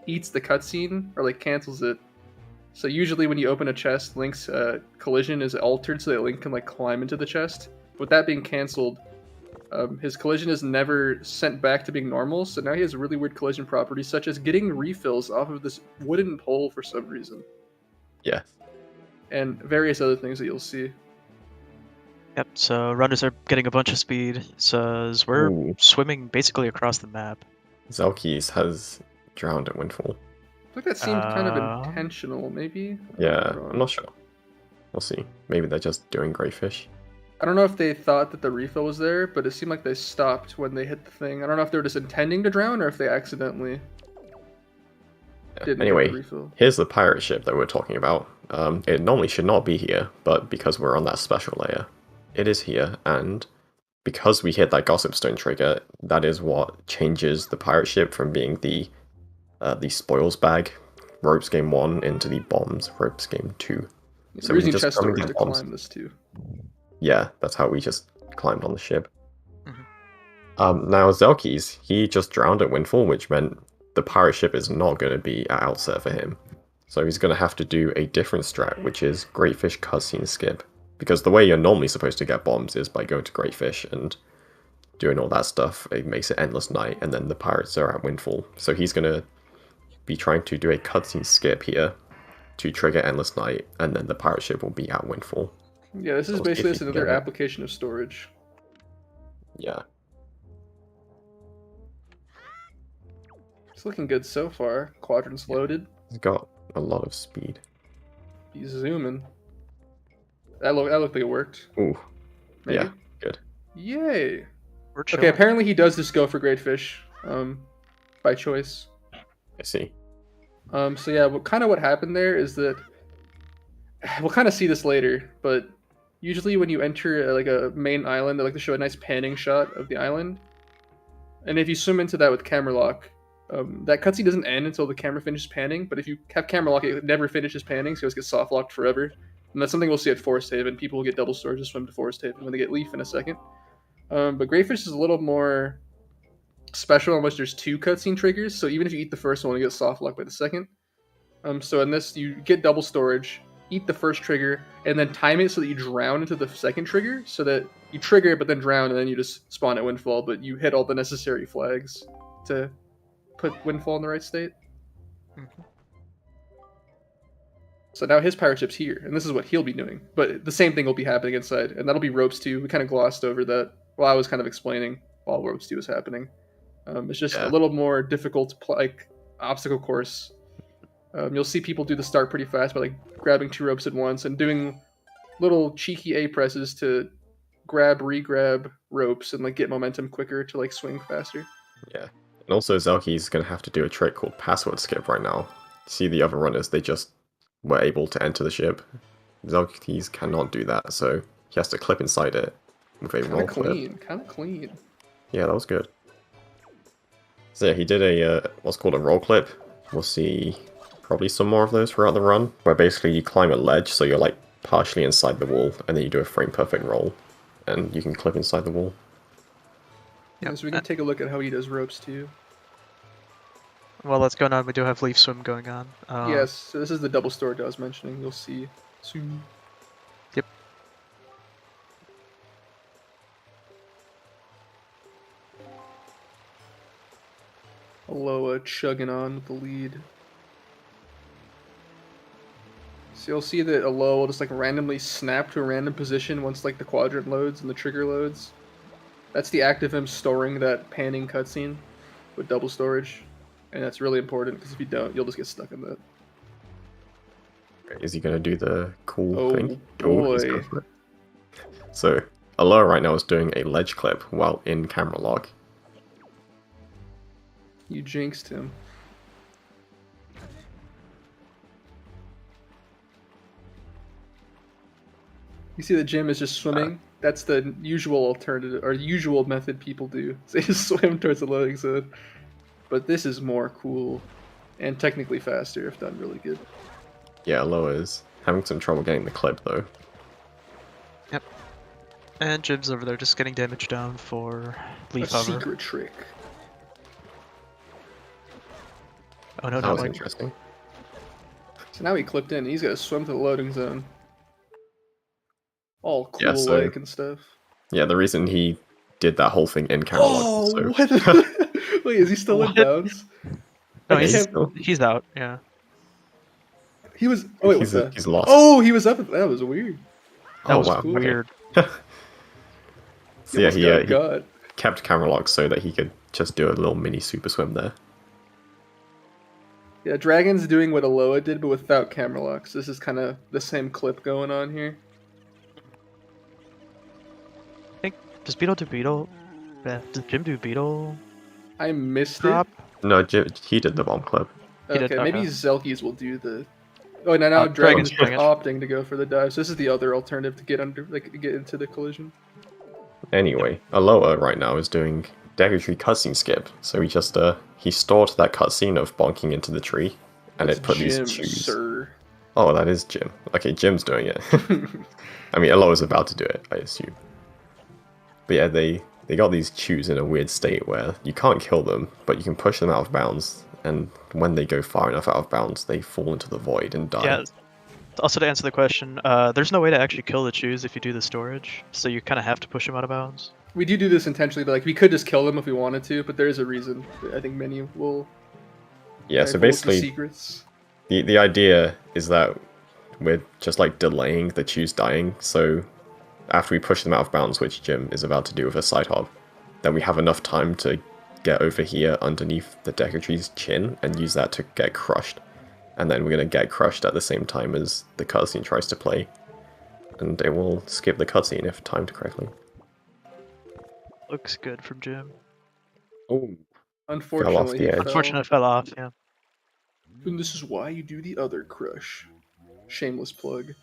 eats the cutscene or like cancels it. So usually when you open a chest, Link's collision is altered so that Link can like climb into the chest. With that being cancelled, his collision is never sent back to being normal. So now he has really weird collision properties, such as getting refills off of this wooden pole for some reason. Yeah. And various other things that you'll see. Yep. So runners are getting a bunch of speed. So we're Ooh. swimming basically across the map. Zelkys has drowned at Windfall. I think that seemed kind of intentional, maybe? Yeah, I'm not sure. We'll see. Maybe they're just doing Greyfish. I don't know if they thought that the refill was there, but it seemed like they stopped when they hit the thing. I don't know if they were just intending to drown or if they accidentally didn't Anyway, get the refill. here's the pirate ship that we're talking about. It normally should not be here, but because we're on that special layer, it is here, and because we hit that Gossip Stone trigger, that is what changes the pirate ship from being the spoils bag ropes game 1 into the bombs ropes game 2. So we're using just chest come and storage get to bombs. climb this too. Yeah, that's how we just climbed on the ship. Mhm. Now Zelkys, he just drowned at Windfall, which meant the pirate ship is not going to be at outset for him. So he's going to have to do a different strat, which is Greatfish cutscene skip. Because the way you're normally supposed to get bombs is by going to Greatfish and doing all that stuff. It makes it endless night, and then the pirates are at Windfall. So he's going to be trying to do a cutscene skip here to trigger endless night, and then the pirate ship will be at Windfall. Yeah, this is So basically if you just can another get it. application of storage. Yeah. It's looking good so far. Quadrants loaded. He's got a lot of speed. He's zooming. That looked like it worked. Ooh. Maybe. Yeah, good. Yay. We're Okay, chilling. apparently he does just go for great fish, by choice. I see. So yeah, what happened there is that we'll kind of see this later, but usually when you enter like a main island, they like to show a nice panning shot of the island, and if you swim into that with camera lock, that cutscene doesn't end until the camera finishes panning. But if you have camera lock, it never finishes panning, so it gets soft locked forever. And that's something we'll see at Forest Haven. People will get double storage to swim to Forest Haven when they get Leaf in a second. But Greyfish is a little more special unless there's 2 cutscene triggers. So even if you eat the first one, you get soft lock by the second. So in this, you get double storage, eat the first trigger, and then time it so that you drown into the second trigger, so that you trigger it but then drown, and then you just spawn at Windfall, but you hit all the necessary flags to put Windfall in the right state. Mhm. So now his pirate ship's here, and this is what he'll be doing. But the same thing will be happening inside, and that'll be Ropes 2. We kind of glossed over that while I was kind of explaining while Ropes 2 was happening. It's just Yeah. a little more difficult, like obstacle course. You'll see people do the start pretty fast by like grabbing 2 ropes at once and doing little cheeky A presses to grab, re-grab ropes and like get momentum quicker to like swing faster. Yeah. And also Zelky's going to have to do a trick called password skip right now. See the other runners, they just were able to enter the ship. Zelky's cannot do that, so he has to clip inside it with a roll Kind of clip. clean, kind of clean. Yeah, that was good. So yeah, he did a what's called a roll clip. We'll see probably some more of those throughout the run, where basically you climb a ledge, so you're like partially inside the wall, and then you do a frame perfect roll, and you can clip inside the wall. Yeah, so we can take a look at how he does ropes too. While that's going on, we do have leaf swim going on. Yes, so this is the double storage I was mentioning. You'll see soon. Yep. Aloa chugging on with the lead. So you'll see that Aloa will just like randomly snap to a random position once like the quadrant loads and the trigger loads. That's the act of him storing that panning cutscene with double storage. And that's really important because if you don't, you'll just get stuck in that. Is he gonna do the cool Oh, thing? boy. He's going for it. So Alola right now is doing a ledge clip while in camera lock. You jinxed him. You see the gym is just swimming? That's the usual alternative, or usual method people do. They just swim towards the loading zone. But this is more cool, and technically faster if done really good. Yeah, Alola is having some trouble getting the clip though. Yep. And Jim's over there just getting damage down for A leaf hover. secret trick. Oh no, That not was like interesting. So now he clipped in. He's got to swim to the loading zone. All cool Yeah, so- like and stuff. Yeah, the reason he did that whole thing in camera lock Oh, was so what? Wait, is he still in What? bounds? No, I he's, can't- he's out. Yeah. He was. Oh wait, what's he's, that? he's lost. Oh, he was up. That was weird. That Oh, was wow, okay. weird. So yeah, almost he, got he got. kept camera lock so that he could just do a little mini super swim there. Yeah, Dragon's doing what Alola did, but without camera locks. This is kind of the same clip going on here. Does Beetle do Beetle? Yeah. Does Jim do Beetle I missed drop? No, he did the bomb clip. it. He did, Okay, maybe okay. Zelkys will do the. Oh, now Dragon's Dragon's doing it. opting to go for the dive. So this is the other alternative to get under, like, get into the collision. Anyway, Alola right now is doing Dagger Tree cutscene skip. So he just he stored that cutscene of bonking into the tree, and That's it put Jim, these chews. sir. Oh, that is Jim. Okay, Jim's doing it. I mean, Alola's about to do it, I assume. But yeah, they got these chews in a weird state where you can't kill them, but you can push them out of bounds, and when they go far enough out of bounds, they fall into the void and die. Yeah. Also, to answer the question, there's no way to actually kill the chews if you do the storage, so you kind of have to push them out of bounds. We do this intentionally, but like we could just kill them if we wanted to, but there is a reason. I think many will. Yeah, so divulge the basically, secrets. the idea is that we're just like delaying the chews dying, so after we push them out of bounds, which Jim is about to do with a side hop, then we have enough time to get over here underneath the Decker Tree's chin and use that to get crushed. And then we're going to get crushed at the same time as the cutscene tries to play. And it will skip the cutscene if timed correctly. Looks good from Jim. Oh, Unfortunately, the he edge. fell. Unfortunately, it fell off. Yeah. And this is why you do the other crush. Shameless plug.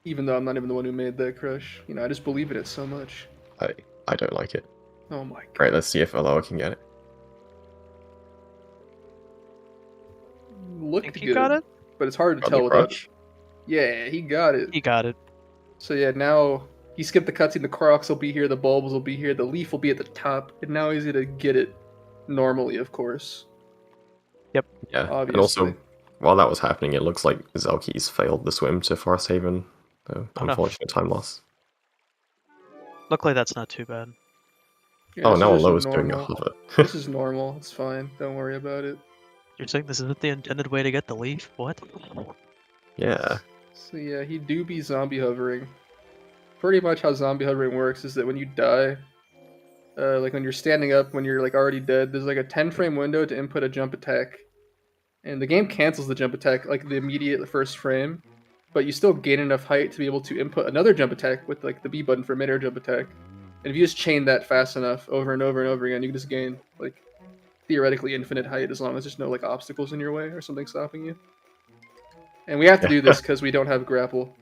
Even though I'm not even the one who made that crush. You know, I just believe in it so much. I don't like it. Oh my god. Right, let's see if Alola can get it. I Looked think good. you got it? But it's hard to Got tell the without. crutch? Yeah, he got it. He got it. So yeah, now he skipped the cutscene. The Crocs will be here, the bulbs will be here, the leaf will be at the top, and now he's gonna get it normally, of course. Yeah, and Obviously. also, while that was happening, it looks like Zelkys failed the swim to Forest Haven. So, Oh, no. unfortunate time loss. Luckily, that's not too bad. Yeah, Oh, this now is just Alola's doing a normal. hover. This is normal. It's fine. Don't worry about it. You're saying this isn't the intended way to get the leaf? What? Yeah. So yeah, he do be zombie hovering. Pretty much how zombie hovering works is that when you die, like when you're standing up, when you're like already dead, there's like a 10 frame window to input a jump attack. And the game cancels the jump attack like the immediate first frame, but you still gain enough height to be able to input another jump attack with like the B button for mid-air jump attack. And if you just chain that fast enough over and over and over again, you can just gain like theoretically infinite height as long as there's no like obstacles in your way or something stopping you. And we have to do this because we don't have grapple.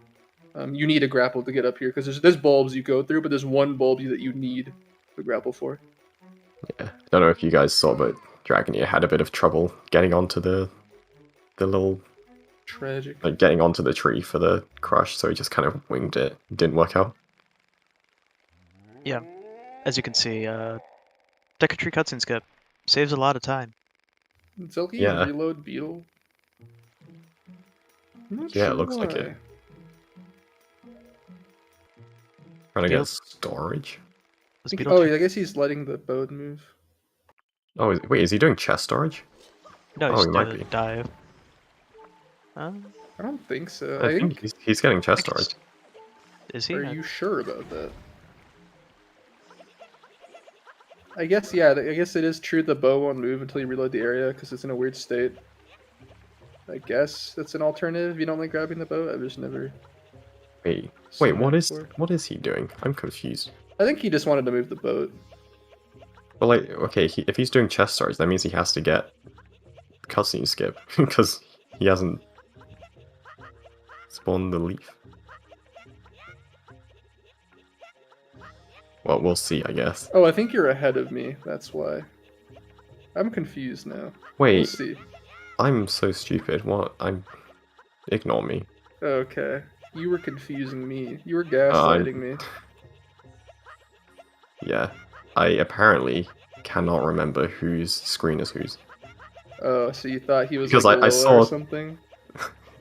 You need a grapple to get up here because there's bulbs you go through, but there's one bulb that you need to grapple for. Yeah, I don't know if you guys saw, but Dragoneer had a bit of trouble getting onto the little, Tragic. like getting onto the tree for the crush, so he just kind of winged it. Didn't work out. Yeah, as you can see, Deca Tree cutscene skip saves a lot of time. Zelkys Yeah. reload beetle. I'm not Yeah, sure it looks why. like it. Trying to Beetle- get storage. Does Think- Beetle oh, check- yeah, I guess he's letting the boat move. Oh, wait, is he doing chest storage? No, Oh, he's he might doing be. dive. I don't think so. I think he's getting chest I think storage. Is he? Are you sure about that? I guess, yeah, I guess it is true the bow won't move until you reload the area because it's in a weird state. I guess that's an alternative. You don't like grabbing the bow? I've just never. Wait, seen what that is before. he doing? I'm confused. I think he just wanted to move the boat. But like, okay, if he's doing chest storage, that means he has to get cutscene skip because he hasn't spawned the leaf. Well, we'll see, I guess. Oh, I think you're ahead of me. That's why. I'm confused now. Wait, We'll see. I'm so stupid. What? Ignore me. Okay. You were confusing me. You were gaslighting me. Yeah, I apparently cannot remember whose screen is whose. Oh, so you thought he was Because like I Loa saw- or something?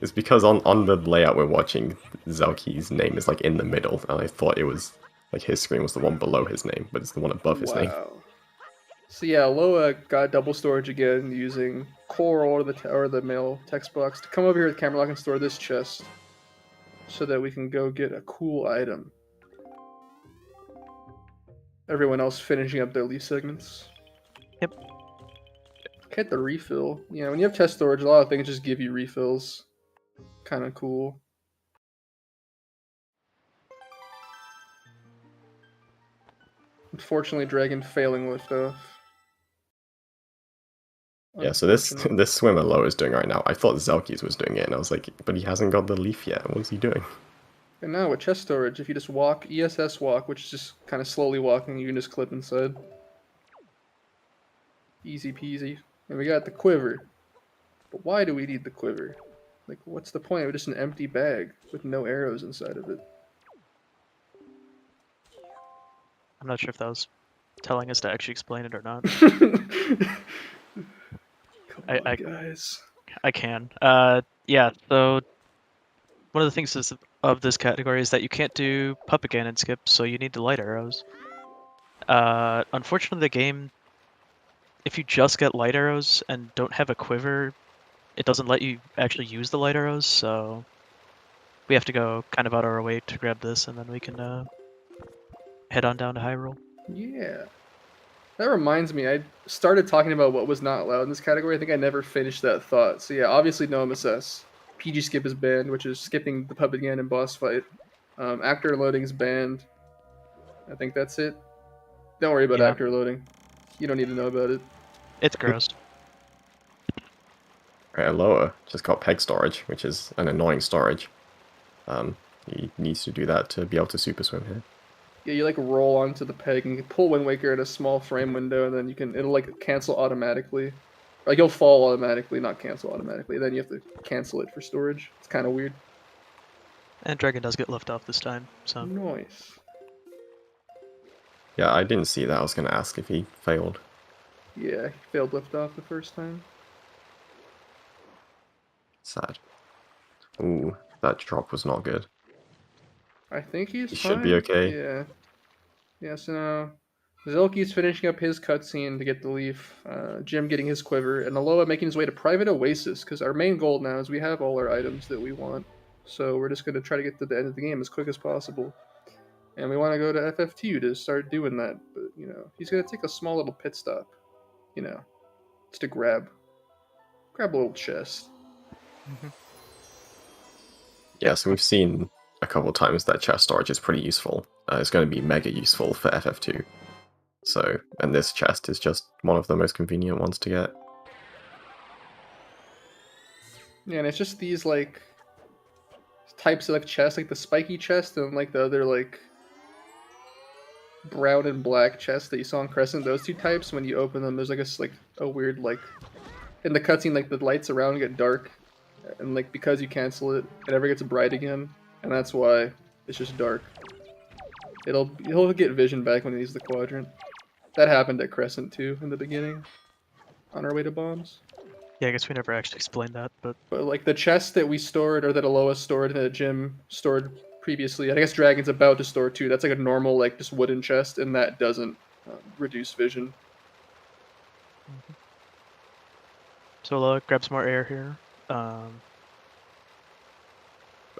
It's because on the layout we're watching, Zelkys' name is like in the middle, and I thought it was like his screen was the one below his name, but it's the one above his name. Wow. So yeah, Loa got double storage again using core or the mail text box to come over here with camera lock and store this chest, so that we can go get a cool item. Everyone else finishing up their leaf segments. Yep. Get the refill. Yeah, when you have test storage, a lot of things just give you refills. Kind of cool. Unfortunately, Dragon failing liftoff. Yeah, so this Unfortunate. swimmer Low is doing right now. I thought Zelkys was doing it, and I was like, but he hasn't got the leaf yet. What is he doing? And now with chest storage, if you just walk, ESS walk, which is just kind of slowly walking, you can just clip inside. Easy peasy. And we got the quiver. But why do we need the quiver? Like, what's the point of just an empty bag with no arrows inside of it? I'm not sure if that was telling us to actually explain it or not. Come I- on, guys. I can. Yeah, so one of the things of this category is that you can't do puppet cannon skips, so you need the light arrows. Unfortunately, the game, if you just get light arrows and don't have a quiver, it doesn't let you actually use the light arrows, so we have to go kind of out of our way to grab this, and then we can head on down to Hyrule. Yeah. That reminds me, I started talking about what was not allowed in this category. I think I never finished that thought. So yeah, obviously no MSS. PG skip is banned, which is skipping the puppet cannon boss fight. Actor loading is banned. I think that's it. Don't worry about Yeah. actor loading. You don't need to know about it. It's gross. Right, Aloha just got peg storage, which is an annoying storage. He needs to do that to be able to super swim here. Yeah, you like roll onto the peg and you can pull Wind Waker at a small frame window, and then it'll like cancel automatically. Like you'll fall automatically, not cancel automatically. Then you have to cancel it for storage. It's kind of weird. And Dragon does get left off this time, so Nice. Yeah, I didn't see that. I was going to ask if he failed. Yeah, he failed liftoff the first time. Sad. Ooh, that drop was not good. I think he's He fine. should be okay. Yeah. Yeah, so now Zelkys finishing up his cutscene to get the leaf. Jim getting his quiver, and Aloha making his way to Private Oasis, because our main goal now is we have all our items that we want. So we're just going to try to get to the end of the game as quick as possible. And we want to go to FF2 to start doing that. But, you know, he's going to take a small little pit stop. You know, just to grab a little chest. Yeah, so we've seen a couple times that chest storage is pretty useful. It's going to be mega useful for FF2. So, and this chest is just one of the most convenient ones to get. Yeah, and it's just these, like, types of like chests, like the spiky chest and like the other like brown and black chests that you saw in Crescent, those two types, when you open them, there's like a weird like in the cutscene, like the lights around get dark, and like because you cancel it, it never gets bright again, and that's why it's just dark. He'll get vision back when he uses the quadrant. That happened at Crescent too in the beginning, on our way to bombs. Yeah, I guess we never actually explained that, but like the chest that we stored, or that Aloa stored, that Jim stored previously, and I guess Dragon's about to store too. That's like a normal, like just wooden chest, and that doesn't reduce vision. So grab some more air here.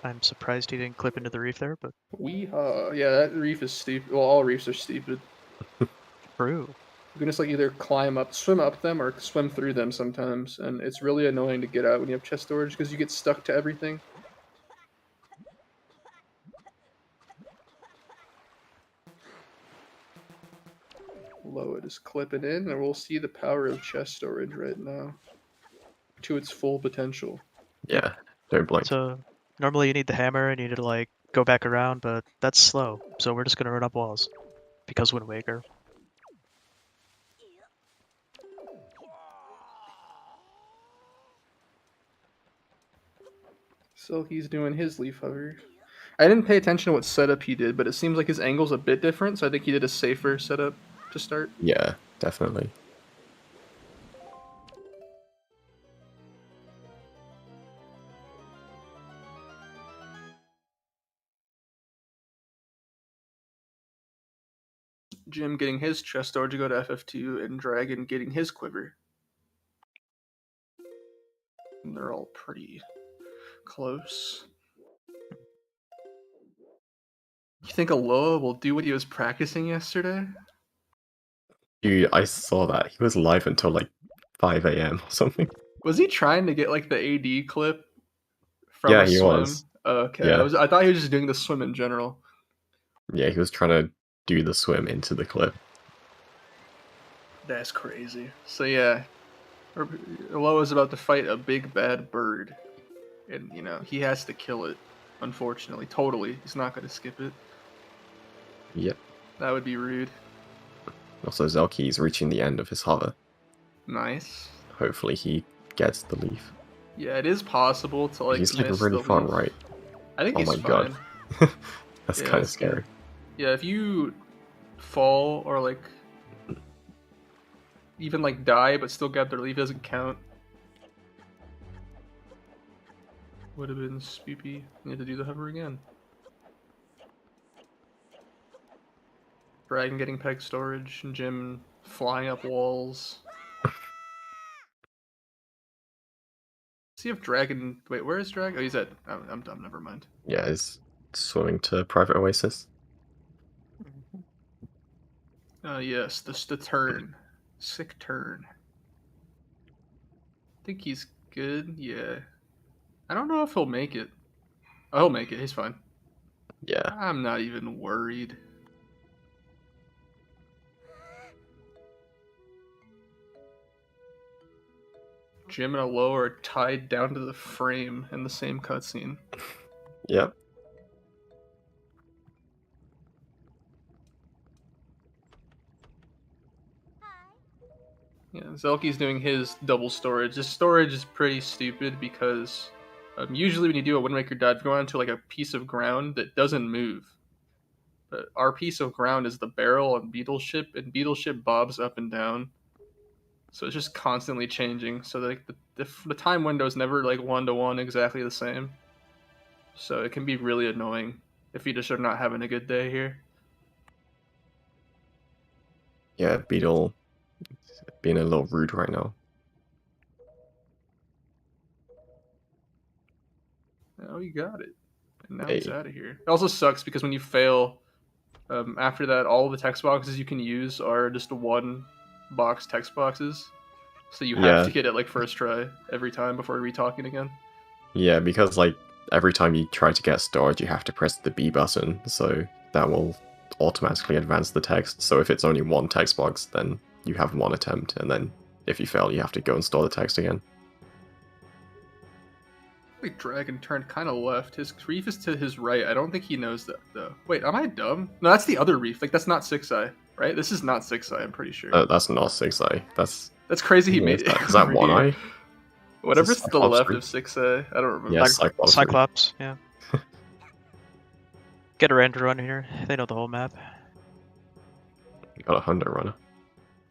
I'm surprised he didn't clip into the reef there, but yeah, that reef is stupid. Well, all reefs are stupid. true. You can just like either swim up them, or swim through them sometimes, and it's really annoying to get out when you have chest storage because you get stuck to everything. Loa is clipping in, and we'll see the power of chest storage right now to its full potential. Yeah, don't blink. So normally you need the hammer and you need to like go back around, but that's slow. So we're just gonna run up walls because Wind Waker. So he's doing his leaf hover. I didn't pay attention to what setup he did, but it seems like his angle's a bit different, so I think he did a safer setup to start. Yeah, definitely. Jim getting his chest storage to go to FF2, and Dragon getting his quiver. And they're all pretty close. You think Aloa will do what he was practicing yesterday? Dude, I saw that. He was live until like 5 a.m. or something. Was he trying to get like the AD clip from Yeah, a he swim? was. Okay, Yeah. I thought he was just doing the swim in general. Yeah, he was trying to do the swim into the clip. That's crazy. So yeah, Aloa's about to fight a big bad bird, and you know he has to kill it. Unfortunately, totally, he's not going to skip it. Yep. That would be rude. Also, Zelkys reaching the end of his hover. Nice. Hopefully he gets the leaf. Yeah, it is possible to like. He's like miss really the far leaf. right. I think Oh he's my fine. god. That's Yeah, kind of that's good. scary. Yeah, if you fall or like even like die but still get their leaf, doesn't count. Would have been spoopy. Need to do the hover again. Dragon getting peg storage, and Jim flying up walls. See if Dragon. Wait, where is Dragon? Oh, he's at. I'm dumb. Never mind. Yeah, he's swimming to Private Oasis. Yes, the turn. Sick turn. I think he's good. Yeah. I don't know if he'll make it. Oh, he'll make it. He's fine. Yeah. I'm not even worried. Jim and Aloa are tied down to the frame in the same cutscene. Yep. Yeah, Zelky's doing his double storage. This storage is pretty stupid because usually when you do a Wind Waker dive, you go onto like a piece of ground that doesn't move. But our piece of ground is the barrel on Beetle Ship, and Beetle Ship bobs up and down. So it's just constantly changing. So like the time window is never like 1-to-1 exactly the same. So it can be really annoying if you just are not having a good day here. Yeah, Beetle being a little rude right now. Oh, you got it. And now Hey. he's out of here. It also sucks because when you fail, after that, all the text boxes you can use are just one box text boxes. So you have to get it like first try every time before re-talking again. Yeah, because like every time you try to get storage, you have to press the B button, so that will automatically advance the text. So if it's only one text box, then you have one attempt, and then if you fail, you have to go and store the text again. Like Dragon turned kind of left. His reef is to his right. I don't think he knows that though. Wait, am I dumb? No, that's the other reef. Like that's not 6-eye, right? This is not 6-eye. I'm pretty sure. That's not 6-eye. That's crazy. He yeah, made is that over one here. eye? Whatever's to the Cyclops left reef? of 6-eye. I don't remember. Yeah, Cyclops. Cyclops, yeah. Get a random run here. They know the whole map. You got a Honda runner.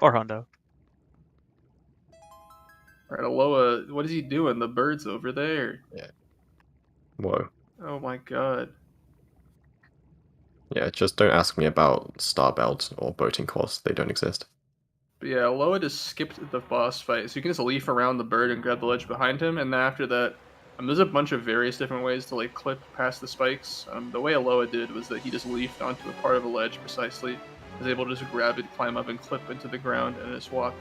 Or Hondo. Alright, Aloha, what is he doing? The bird's over there. Whoa. Oh my god. Yeah, just don't ask me about Starbelt or Boating Course. They don't exist. But yeah, Aloha just skipped the boss fight, so you can just leaf around the bird and grab the ledge behind him, and then after that, there's a bunch of various different ways to like clip past the spikes. The way Aloha did was that he just leafed onto a part of a ledge precisely, was able to just grab it, climb up, and clip into the ground, and just walk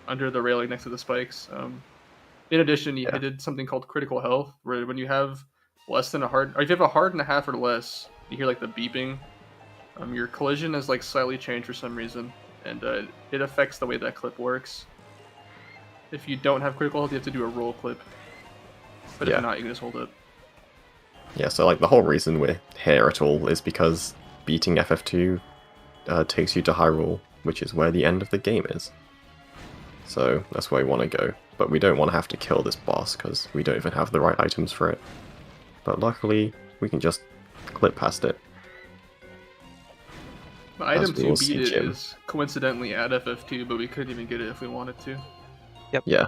under the railing next to the spikes. In addition, he did something called critical health, where when you have less than a hard, or if you have a hard and a half or less, you hear like the beeping. Your collision has like slightly changed for some reason, and it affects the way that clip works. If you don't have critical health, you have to do a roll clip. But if not, you can just hold it. Yeah, so like the whole reason we're here at all is because beating FF2 takes you to Hyrule, which is where the end of the game is. So that's where we want to go. But we don't want to have to kill this boss, because we don't even have the right items for it. But luckily, we can just clip past it. The item we to will beat see it Jim. is coincidentally at FF2, but we couldn't even get it if we wanted to. Yeah.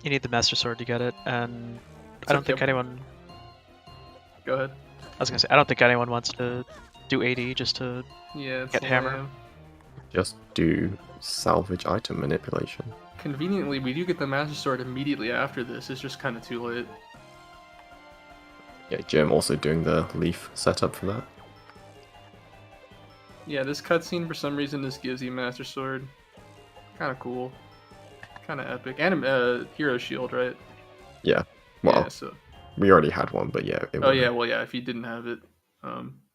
You need the Master Sword to get it, and I So, don't think anyone... Go ahead. I was gonna say, I don't think anyone wants to do AD just to Yeah, it's get hammer. lame. Just do salvage item manipulation. Conveniently, we do get the Master Sword immediately after this. It's just kind of too late. Yeah, Jim also doing the leaf setup for that. Yeah, this cutscene for some reason just gives you Master Sword. Kind of cool. Kind of epic. And Hero Shield, right? Yeah. Well, Yeah, so... we already had one, but yeah. It Oh yeah, well yeah, if you didn't have it.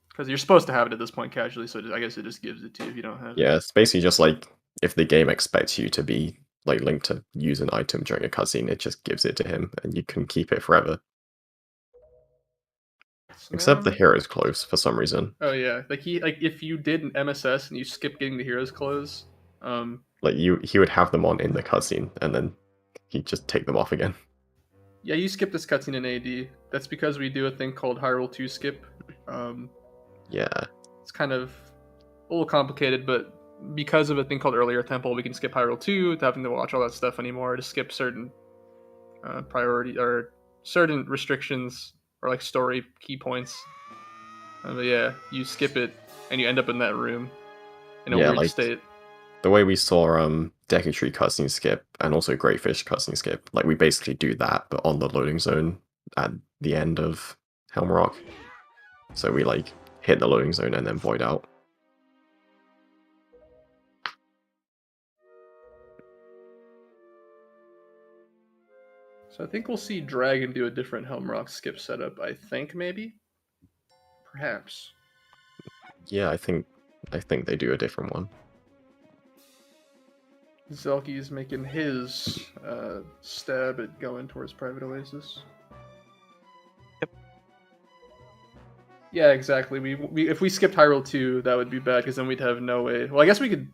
Because you're supposed to have it at this point casually, so I guess it just gives it to you if you don't have it. Yeah, it's basically just like if the game expects you to be like linked to use an item during a cutscene, it just gives it to him, and you can keep it forever. So Except the now- hero's clothes for some reason. Oh yeah, like if you did an MSS and you skip getting the hero's clothes, Like he would have them on in the cutscene, and then he'd just take them off again. yeah, you skip this cutscene in AD. That's because we do a thing called Hyrule 2 skip. Yeah. It's kind of a little complicated, but because of a thing called Earlier Temple, we can skip Hyrule 2 without having to watch all that stuff anymore. To skip certain priority or certain restrictions or like story key points. But yeah, you skip it and you end up in that room in a Yeah, weird like- state. The way we saw Deku cutscene skip and also Great Fish cutscene skip, like we basically do that, but on the loading zone at the end of Helm Rock. So we like hit the loading zone and then void out. So I think we'll see Dragon do a different Helm Rock skip setup. I think maybe, perhaps. Yeah, I think they do a different one. Zelkys making his stab at going towards Private Oasis. Yep. Yeah, exactly. We if we skipped Hyrule 2, that would be bad because then we'd have no way. Well, I guess we could.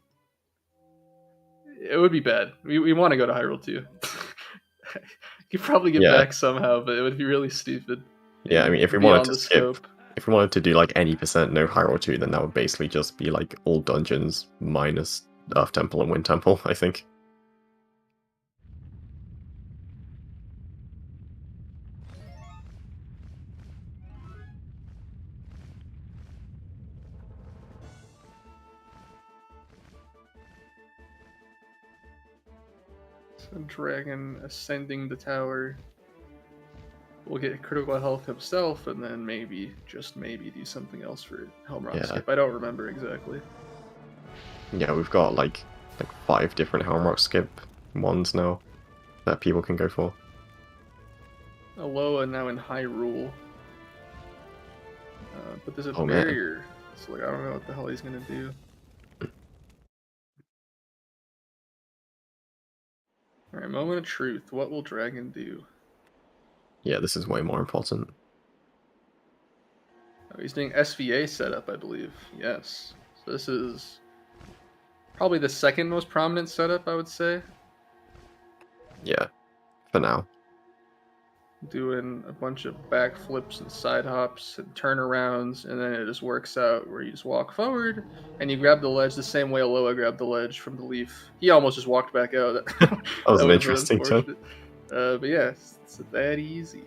It would be bad. We want to go to Hyrule 2. You could probably get Yeah. back somehow, but it would be really stupid. Yeah, I mean, if we Beyond wanted to the skip, scope. if we wanted to do like any percent no Hyrule 2, then that would basically just be like all dungeons minus Earth Temple and Wind Temple, I think. So Dragon ascending the tower. We'll get critical health himself, and then maybe, just maybe, do something else for Helm Rock Yeah. skip. I don't remember exactly. Yeah, we've got like 5 different Helm Rock skip ones now that people can go for. Aloha now in Hyrule. But there's a Oh, man. barrier. So like I don't know what the hell he's gonna do. Alright, moment of truth. What will Dragon do? Yeah, this is way more important. Oh, he's doing SVA setup, I believe. Yes. So this is probably the second most prominent setup, I would say. Yeah, for now. Doing a bunch of backflips and side hops and turnarounds, and then it just works out where you just walk forward and you grab the ledge the same way Aloha grabbed the ledge from the leaf. He almost just walked back out. That was an would've been interesting turn. unfortunate. But yeah, it's that easy.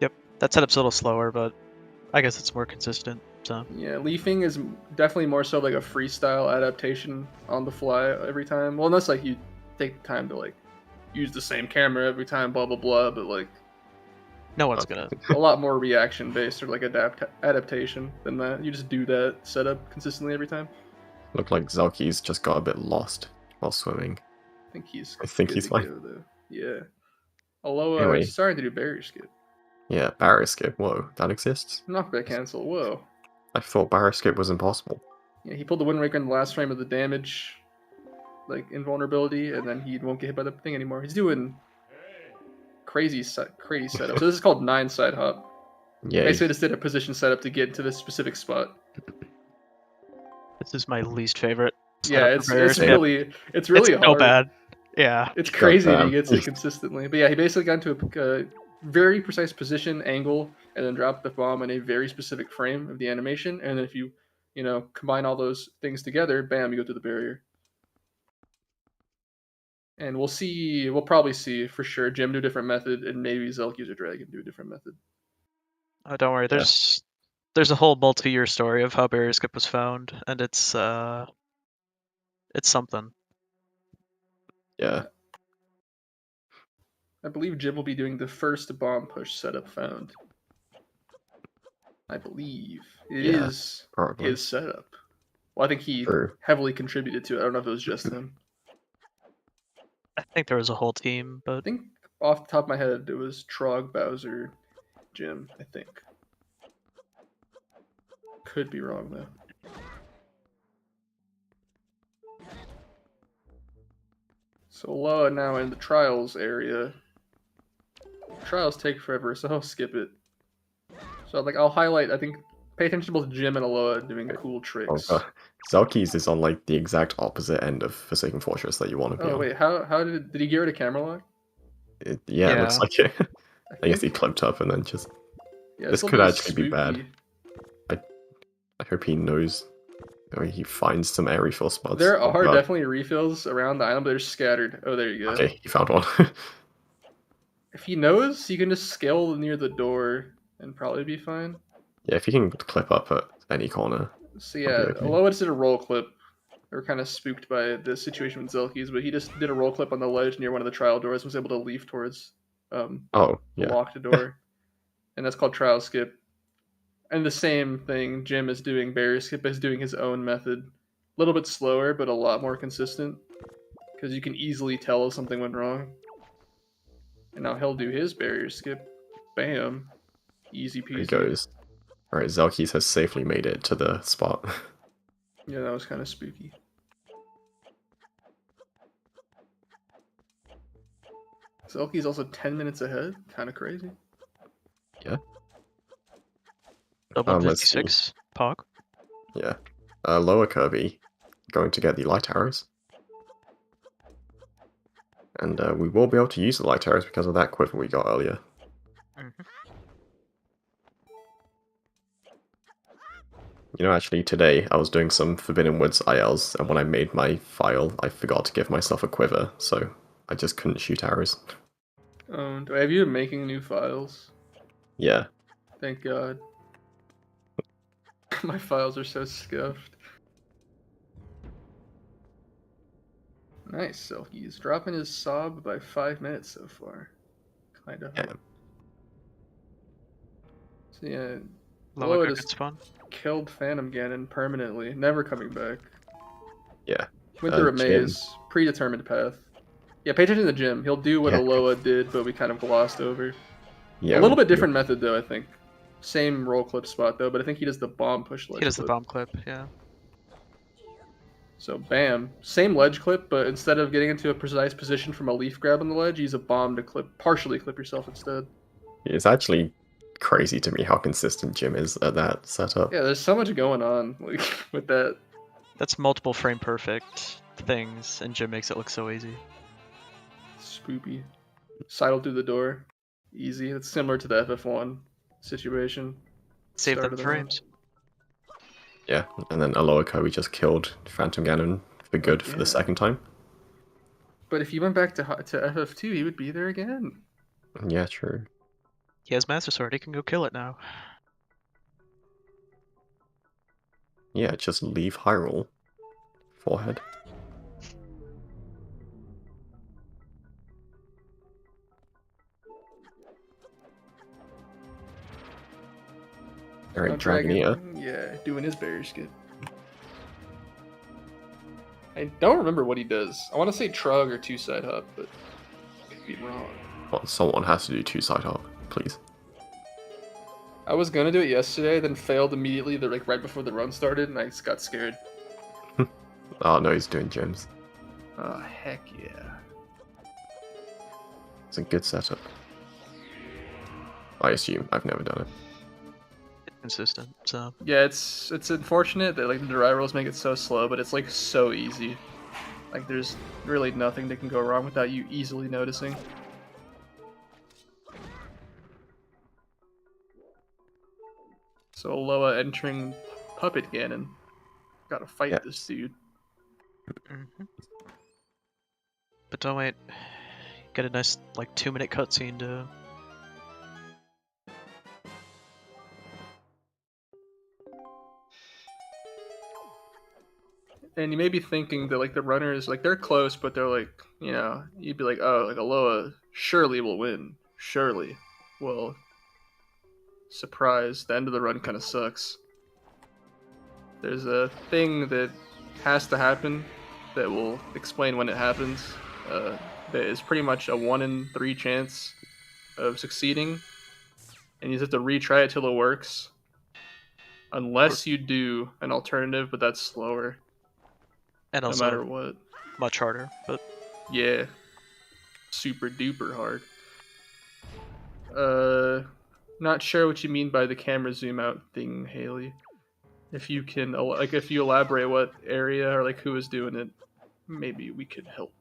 Yep, that setup's a little slower, but I guess it's more consistent. So Yeah, leafing is definitely more so like a freestyle adaptation on the fly every time. Well, unless like you take the time to like use the same camera every time, blah blah blah. But like no one's gonna. a lot more reaction based or like adaptation than that. You just do that setup consistently every time. Looked like Zelkys just got a bit lost while swimming. I think he's he's fine. though. Yeah. Aloha Anyway. is starting to do barrier skip. Yeah, barrier skip. Whoa, that exists? Knockback cancel. Whoa. I thought barrier skip was impossible. Yeah, he pulled the Wind Waker in the last frame of the damage, like invulnerability, and then he won't get hit by the thing anymore. He's doing crazy setup. So this is called 9 side hop. Yeah, Basically, just did a position setup to get into this specific spot. This is my least favorite. Yeah, setup for barrier it's skip. really It's hard. so bad. Yeah. It's crazy that he Goddamn. gets it consistently. But yeah, he basically got into a very precise position, angle, and then dropped the bomb in a very specific frame of the animation. And then if you combine all those things together, bam, you go through the barrier. And we'll probably see for sure Jim do a different method, and maybe Zelkys or Dragon do a different method. Oh, don't worry. There's a whole multi-year story of how barrier skip was found, and it's something. yeah. I believe Jim will be doing the first bomb push setup found. I believe it Yeah, is probably. his setup. Well, I think he True. heavily contributed to it. I don't know if it was just him. I think there was a whole team, but I think off the top of my head, it was Trog, Bowser, Jim, I think. Could be wrong, though. So Loa now in the Trials area. Trials take forever, so I'll skip it. So I'll highlight, I think, pay attention to both Jim and Aloha doing cool Oh, tricks. Zelkys is on like the exact opposite end of Forsaken Fortress that you want to be Oh on. wait, how did he get rid of camera lock? It Yeah. looks like it. I guess he clipped up and then just. Yeah, This it's a could little actually be bad. spooky. I hope he knows. Or he finds some air refill spots. There Oh, are God. definitely refills around the island, but they're scattered. Oh, there you go. Okay, he found one. If he knows, he can just scale near the door and probably be fine. Yeah, if you can clip up at any corner. So yeah, okay. Aloha just did a roll clip. They were kind of spooked by the situation with Zelkys, but he just did a roll clip on the ledge near one of the trial doors and was able to leaf towards Oh, the yeah. locked door. And that's called trial skip. And the same thing Jim is doing, barrier skip is doing his own method. A little bit slower, but a lot more consistent. Because you can easily tell if something went wrong. And now he'll do his barrier skip. Bam. Easy peasy. There he goes. Alright, Zelkys has safely made it to the spot. Yeah, that was kind of spooky. Zelky's also 10 minutes ahead. Kind of crazy. Yeah. double let's see. 56 Pog. Yeah. Aloakirby going to get the light arrows. And we will be able to use the light arrows because of that quiver we got earlier. You know, actually, today I was doing some Forbidden Woods ILs, and when I made my file, I forgot to give myself a quiver, so I just couldn't shoot arrows. Do I have you been making new files? Yeah. Thank God. My files are so scuffed. Nice, so he's dropping his sob by 5 minutes so far. Kind of. Yeah. So yeah, Lower Loa good just spawn. killed Phantom Ganon permanently, never coming back. Yeah. Went through a Jim. maze, predetermined path. Yeah, pay attention to Jim. He'll do what Yeah. Aloha did, but we kind of glossed over. Yeah. A little bit different method though, I think. Same roll clip spot though, but I think he does the bomb push ledge He does the clip. bomb clip, yeah. So bam, same ledge clip, but instead of getting into a precise position from a leaf grab on the ledge, use a bomb to partially clip yourself instead. It's actually crazy to me how consistent Jim is at that setup. Yeah, there's so much going on with that. That's multiple frame perfect things, and Jim makes it look so easy. Spoopy. Sidle through the door. Easy. It's similar to the FF1 situation. Save Start them of the round. frames. Yeah, and then Aloakirby just killed Phantom Ganon for good for Yeah. the second time. But if he went back to FF2, he would be there again. Yeah, true. He has Master Sword. He can go kill it now. Yeah, just leave Hyrule. Forehead. Alright, Dragoneer. Yeah, doing his barrier skip. I don't remember what he does. I want to say Trug or two-side hop, but I could be wrong. Well, someone has to do two-side hop, please. I was gonna do it yesterday, then failed immediately. Like right before the run started, and I just got scared. Oh no, he's doing gems. Oh heck yeah! It's a good setup. I assume. I've never done it. It's consistent, so Yeah, it's unfortunate that like the dry rolls make it so slow, but it's like so easy. Like there's really nothing that can go wrong without you easily noticing. So Loa entering Puppet Ganon. Gotta fight Yeah. this dude. But don't wait. Get a nice like 2-minute cutscene to. And you may be thinking that like the runners, like they're close, but they're like, you know, you'd be like, oh, like Alola surely will win. Surely. Well, surprise, the end of the run kind of sucks. There's a thing that has to happen that will explain when it happens. That is pretty much a 1 in 3 chance of succeeding. And you just have to retry it till it works. Unless you do an alternative, but that's slower. And No also matter what. much harder, but Yeah. Super duper hard. Not sure what you mean by the camera zoom out thing, Haley. If you can, like, if you elaborate what area or like who is doing it, maybe we could help.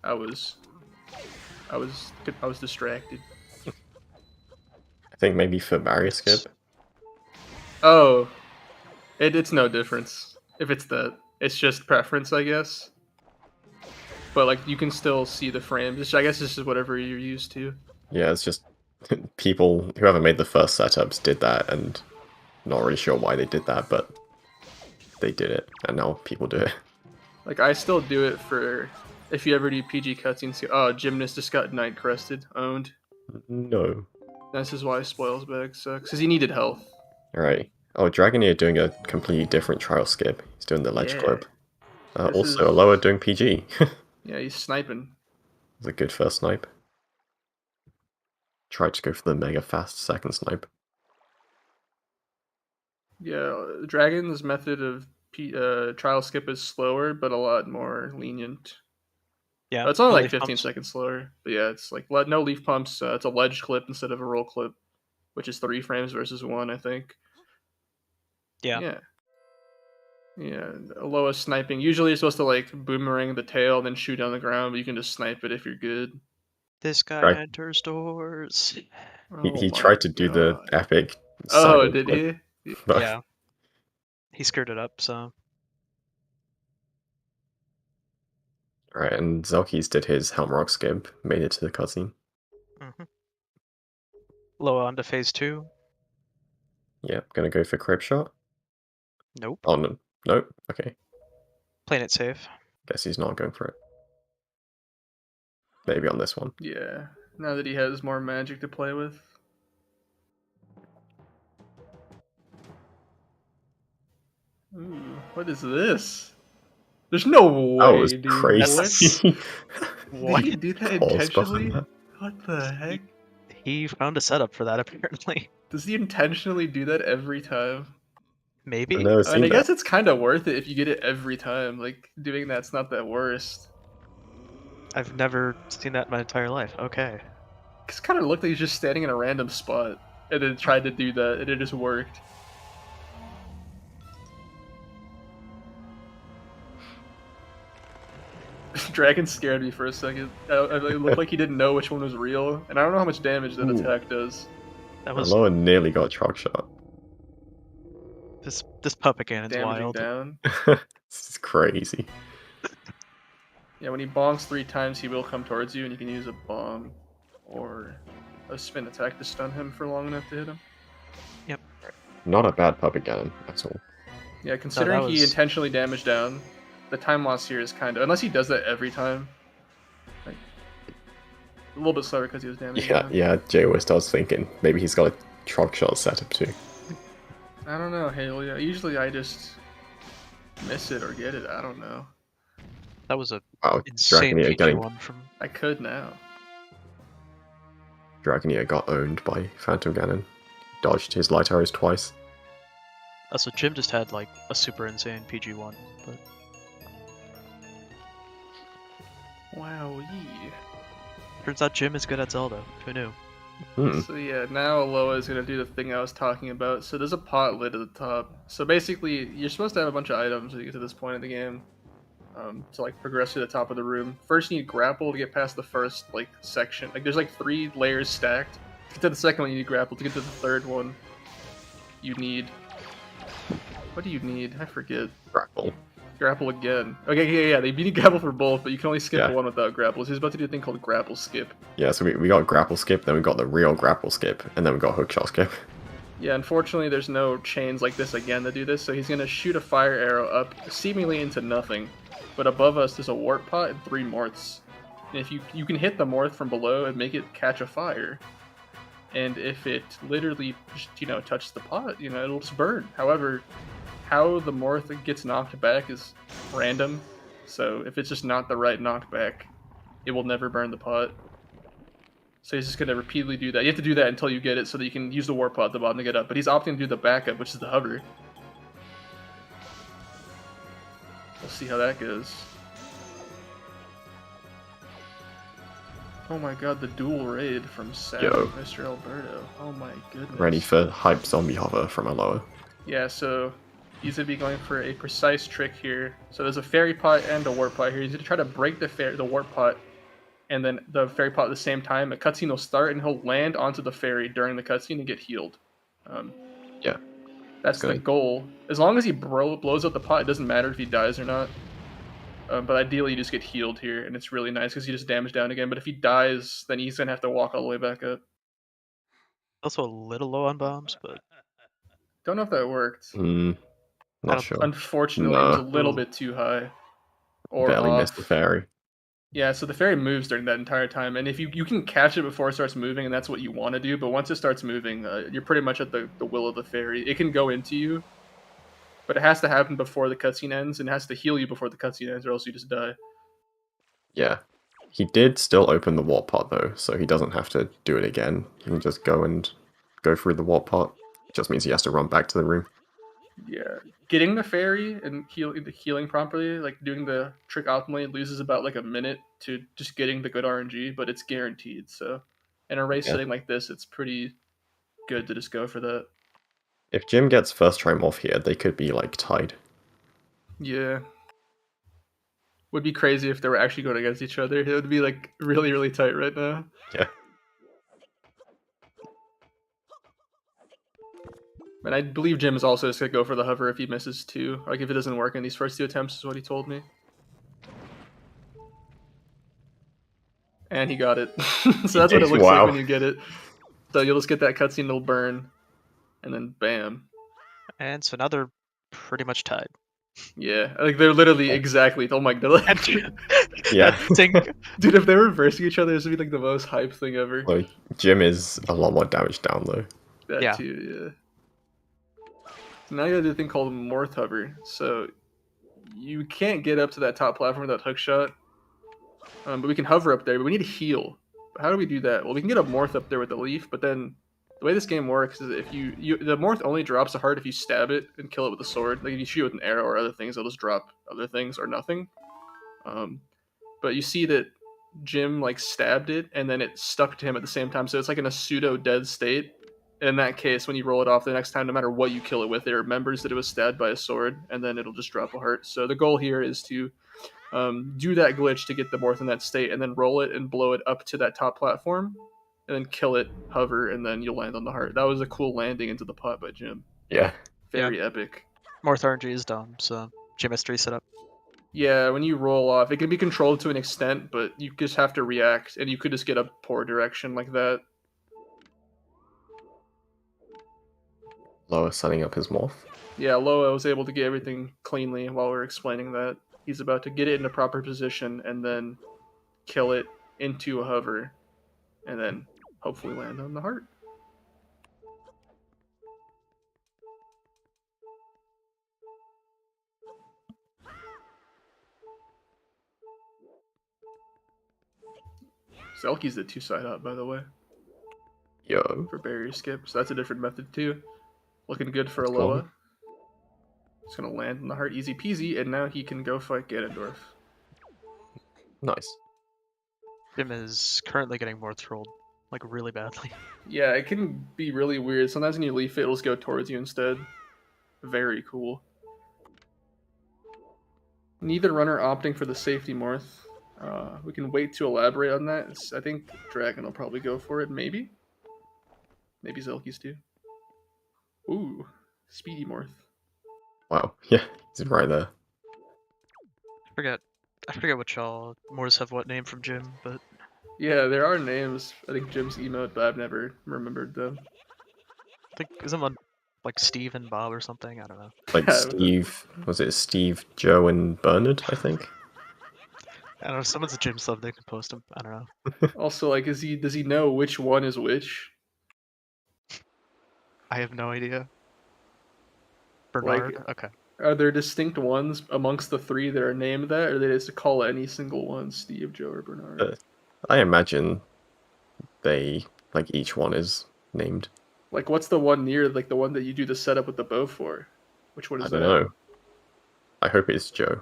I was distracted. I think maybe for barrier skip. Oh, it's no difference if it's that. It's just preference, I guess. But like you can still see the frames. I guess this is whatever you're used to. Yeah, it's just people, whoever made the first setups did that, and not really sure why they did that, but they did it, and now people do it. Like I still do it for if you ever do PG cutscenes. Oh, gymnast just got night crested, owned. No. This is why Spoils Bag sucks, because he needed health. Alright. Oh, Dragoneer doing a completely different trial skip. He's doing the ledge Yeah. clip. This Also, is- Alola doing PG. Yeah, he's sniping. It's a good first snipe. Tried to go for the mega fast second snipe. Yeah, Dragon's method of trial skip is slower, but a lot more lenient. yeah. It's only no like leaf 15 pumps. seconds slower. But yeah, it's like no leaf pumps. It's a ledge clip instead of a roll clip, which is 3 frames versus 1, I think. Yeah. Yeah. Yeah, Alola sniping. Usually you're supposed to like boomerang the tail, then shoot down the ground, but you can just snipe it if you're good. This guy Right. enters doors. He Oh my tried to do the God. epic Oh, side did clip, he? but Yeah. He screwed it up, so Alright, and Zelkys did his Helm Rock skip, made it to the cutscene. Loa onto phase 2. Yeah, gonna go for Crib Shot. Nope. Oh no, nope. Okay, Playing it safe. guess he's not going for it. Maybe on this one. Yeah, now that he has more magic to play with. Ooh, what is this? There's no way, That was dude. crazy. What? Did he do that Pause intentionally? behind What the heck? He found a setup for that apparently. Does he intentionally do that every time? Maybe. I've never I seen mean, I that. guess it's kind of worth it if you get it every time. Like, doing that's not that worst. I've never seen that in my entire life. Okay. It's kind of looked like he's just standing in a random spot and then tried to do that, and it just worked. Dragon scared me for a second. It looked like he didn't know which one was real, and I don't know how much damage that Ooh. attack does. That was Aloha nearly got truck shot. this puppet cannon's Damaging wild. down. This is crazy. Yeah, when he bongs 3 times, he will come towards you, and you can use a bomb or a spin attack to stun him for long enough to hit him. Yep. Not a bad puppet cannon at all. Yeah, considering he was- intentionally damaged down, the time loss here is kind of, unless he does that every time, like, a little bit slower because he was damaged down. Yeah, Jay was starts thinking maybe he's got a truck shot setup too. I don't know, Hale. Yeah, usually I just miss it or get it. I don't know. That was a Wow, insane Dragoneer PG one from. I could now. Dragoneer got owned by Phantom Ganon. Dodged his light arrows twice. Also, Jim just had like a super insane PG one, but Wowee. turns out Jim is good at Zelda. Who knew? So yeah, now Aloha is going to do the thing I was talking about. So there's a pot lid at the top. So basically, you're supposed to have a bunch of items when you get to this point in the game. To like progress to the top of the room. First you need grapple to get past the first like section. Like there's like 3 layers stacked. To get to the second one you need grapple. To get to the third one you need... What do you need? I forget. Grapple. Grapple again. Okay, yeah, you need grapple for both, but you can only skip Yeah. one without grapple. So he's about to do a thing called grapple skip. Yeah, so we got grapple skip, then we got the real grapple skip, and then we got hookshot skip. Yeah, unfortunately there's no chains like this again to do this, so he's going to shoot a fire arrow up seemingly into nothing. But above us there's a warp pot and 3 morths. And if you can hit the morph from below and make it catch a fire. And if it literally just, touches the pot, it'll just burn. However, how the morph gets knocked back is random. So if it's just not the right knockback, it will never burn the pot. So he's just going to repeatedly do that. You have to do that until you get it so that you can use the warp pot at the bottom to get up. But he's opting to do the backup, which is the hover. We'll see how that goes. Oh my god, the dual raid from Mr. Alberto. Oh my goodness. Ready for hype zombie hover from Aloha. Yeah, so he's going to be going for a precise trick here. So there's a fairy pot and a warp pot here. He's going to try to break the warp pot and then the fairy pot at the same time. A cutscene will start and he'll land onto the fairy during the cutscene and get healed. Yeah. That's the goal. As long as he blows up the pot, it doesn't matter if he dies or not. But ideally, you just get healed here, and it's really nice because he just damaged down again. But if he dies, then he's going to have to walk all the way back up. Also a little low on bombs, but Don't know if that worked. Not sure. Unfortunately, it was a No. little bit too high. Or Barely off. missed the fairy. Yeah, so the fairy moves during that entire time, and if you can catch it before it starts moving, and that's what you want to do, but once it starts moving, you're pretty much at the will of the fairy. It can go into you, but it has to happen before the cutscene ends, and it has to heal you before the cutscene ends, or else you just die. Yeah. He did still open the warp pot though, so he doesn't have to do it again. He can just go through the warp pot. It just means he has to run back to the room. Yeah, getting the fairy and healing properly, like doing the trick optimally, loses about like a minute to just getting the good RNG, but it's guaranteed. So in a race setting like this, it's pretty good to just go for that. If Jim gets first try morph here, they could be like tied. Yeah, would be crazy if they were actually going against each other. It would be like really, really tight right now. Yeah. And I believe Jim is also just gonna go for the hover if he misses too. Like if it doesn't work in these first 2 attempts, is what he told me. And he got it. So that's what it looks Wow. like when you get it. So you'll just get that cutscene, it'll burn, and then bam. and so now they're pretty much tied. Yeah, like they're literally exactly. Oh my god, Yeah. dude! If they're reversing each other, this would be like the most hype thing ever. Like, Jim is a lot more damaged down though. That Yeah. too, yeah. So now you gotta do a thing called Morth Hover. So you can't get up to that top platform without hookshot. But we can hover up there, but we need to heal. But how do we do that? Well, we can get a Morth up there with the leaf, but then the way this game works is if the morph only drops a heart if you stab it and kill it with a sword. Like if you shoot it with an arrow or other things, it'll just drop other things or nothing. But you see that Jim like stabbed it and then it stuck to him at the same time, so it's like in a pseudo dead state. And in that case, when you roll it off the next time, no matter what you kill it with, it remembers that it was stabbed by a sword, and then it'll just drop a heart. So the goal here is to do that glitch to get the morph in that state, and then roll it and blow it up to that top platform, and then kill it, hover, and then you'll land on the heart. That was a cool landing into the pot by Jim. Yeah. Very epic. Morph RNG is dumb, so Gymnast reset. Yeah, when you roll off, it can be controlled to an extent, but you just have to react, and you could just get a poor direction like that. Loa setting up his morph. Yeah, Loa was able to get everything cleanly while we were explaining that. He's about to get it in a proper position and then kill it into a hover, and then hopefully land on the heart. Zelkys did 2 side up, by the way, Yo. for barrier skip, so that's a different method too. Looking good for That's Aloa. cool. He's gonna land on the heart easy peasy, and now he can go fight Ganondorf. Nice. Jim is currently getting morph rolled, like really badly. Yeah, it can be really weird. Sometimes when you leaf it, it'll just go towards you instead. Very cool. Neither runner opting for the safety morph. We can wait to elaborate on that. I think Dragon will probably go for it, maybe. Maybe Zelkys too. Ooh, speedy morph. Wow. Yeah, he's right there. I forget what y'all Morphs have what name from Jim, but Yeah, there are names. I think Jim's emote, but I've never remembered them. I think isn't one like Steve and Bob or something? I don't know. Like Yeah, Steve, was it Steve, Joe, and Bernard, I think? I don't know. Someone's a Jim sub. They can post him. I don't know. Also, like, does he know which one is which? I have no idea. Bernard. Okay. Are there distinct ones amongst the 3 that are named that, or they just call any single one Steve, Joe, or Bernard? I imagine they, like, each one is named. Like, what's the one near, like, the one that you do the setup with the bow for? Which one is I that? don't know. I hope it's Joe.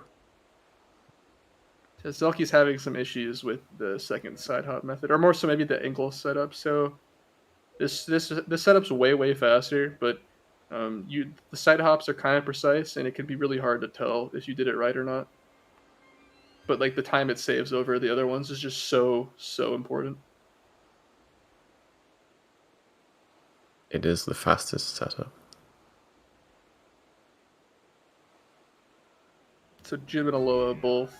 Zelky's having some issues with the second side hop method, or more so maybe the ankle setup. So this setup's way faster, but the side hops are kind of precise, and it can be really hard to tell if you did it right or not. But like the time it saves over the other ones is just so important. It is the fastest setup. So Jim and Aloha both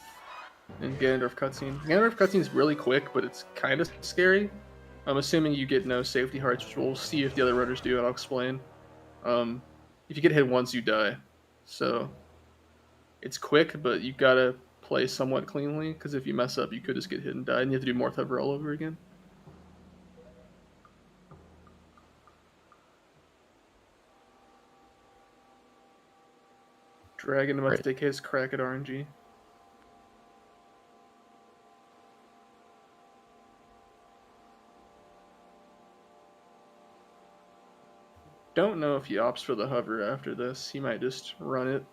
in Ganondorf cutscene. Ganondorf cutscene is really quick, but it's kind of scary. I'm assuming you get no safety hearts, which we'll see if the other runners do, and I'll explain. If you get hit once, you die. So it's quick, but you gotta play somewhat cleanly, because if you mess up, you could just get hit and die, and you have to do Morph Hover all over again. Dragon about to take his crack at RNG. Don't know if he opts for the hover after this. He might just run it.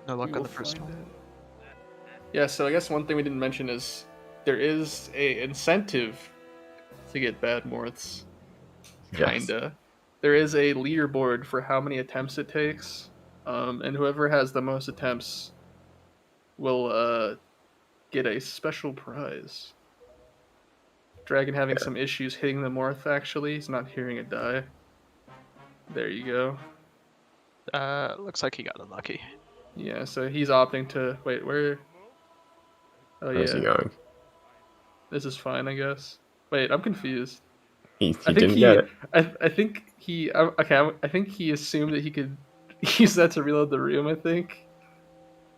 No luck We on will the first find one. it. Yeah, so I guess one thing we didn't mention is there is a incentive to get bad morphs. Yes. Kinda. There is a leaderboard for how many attempts it takes, and whoever has the most attempts will get a special prize. Dragon having some issues hitting the morph, actually. He's not hearing it die. There you go. Looks like he got unlucky. Yeah, so he's opting to... Wait, where... Oh, Where's he yeah. going? This is fine, I guess. Wait, I'm confused. He I think didn't get it. I think he... Okay, I think he assumed that he could use that to reload the room, I think.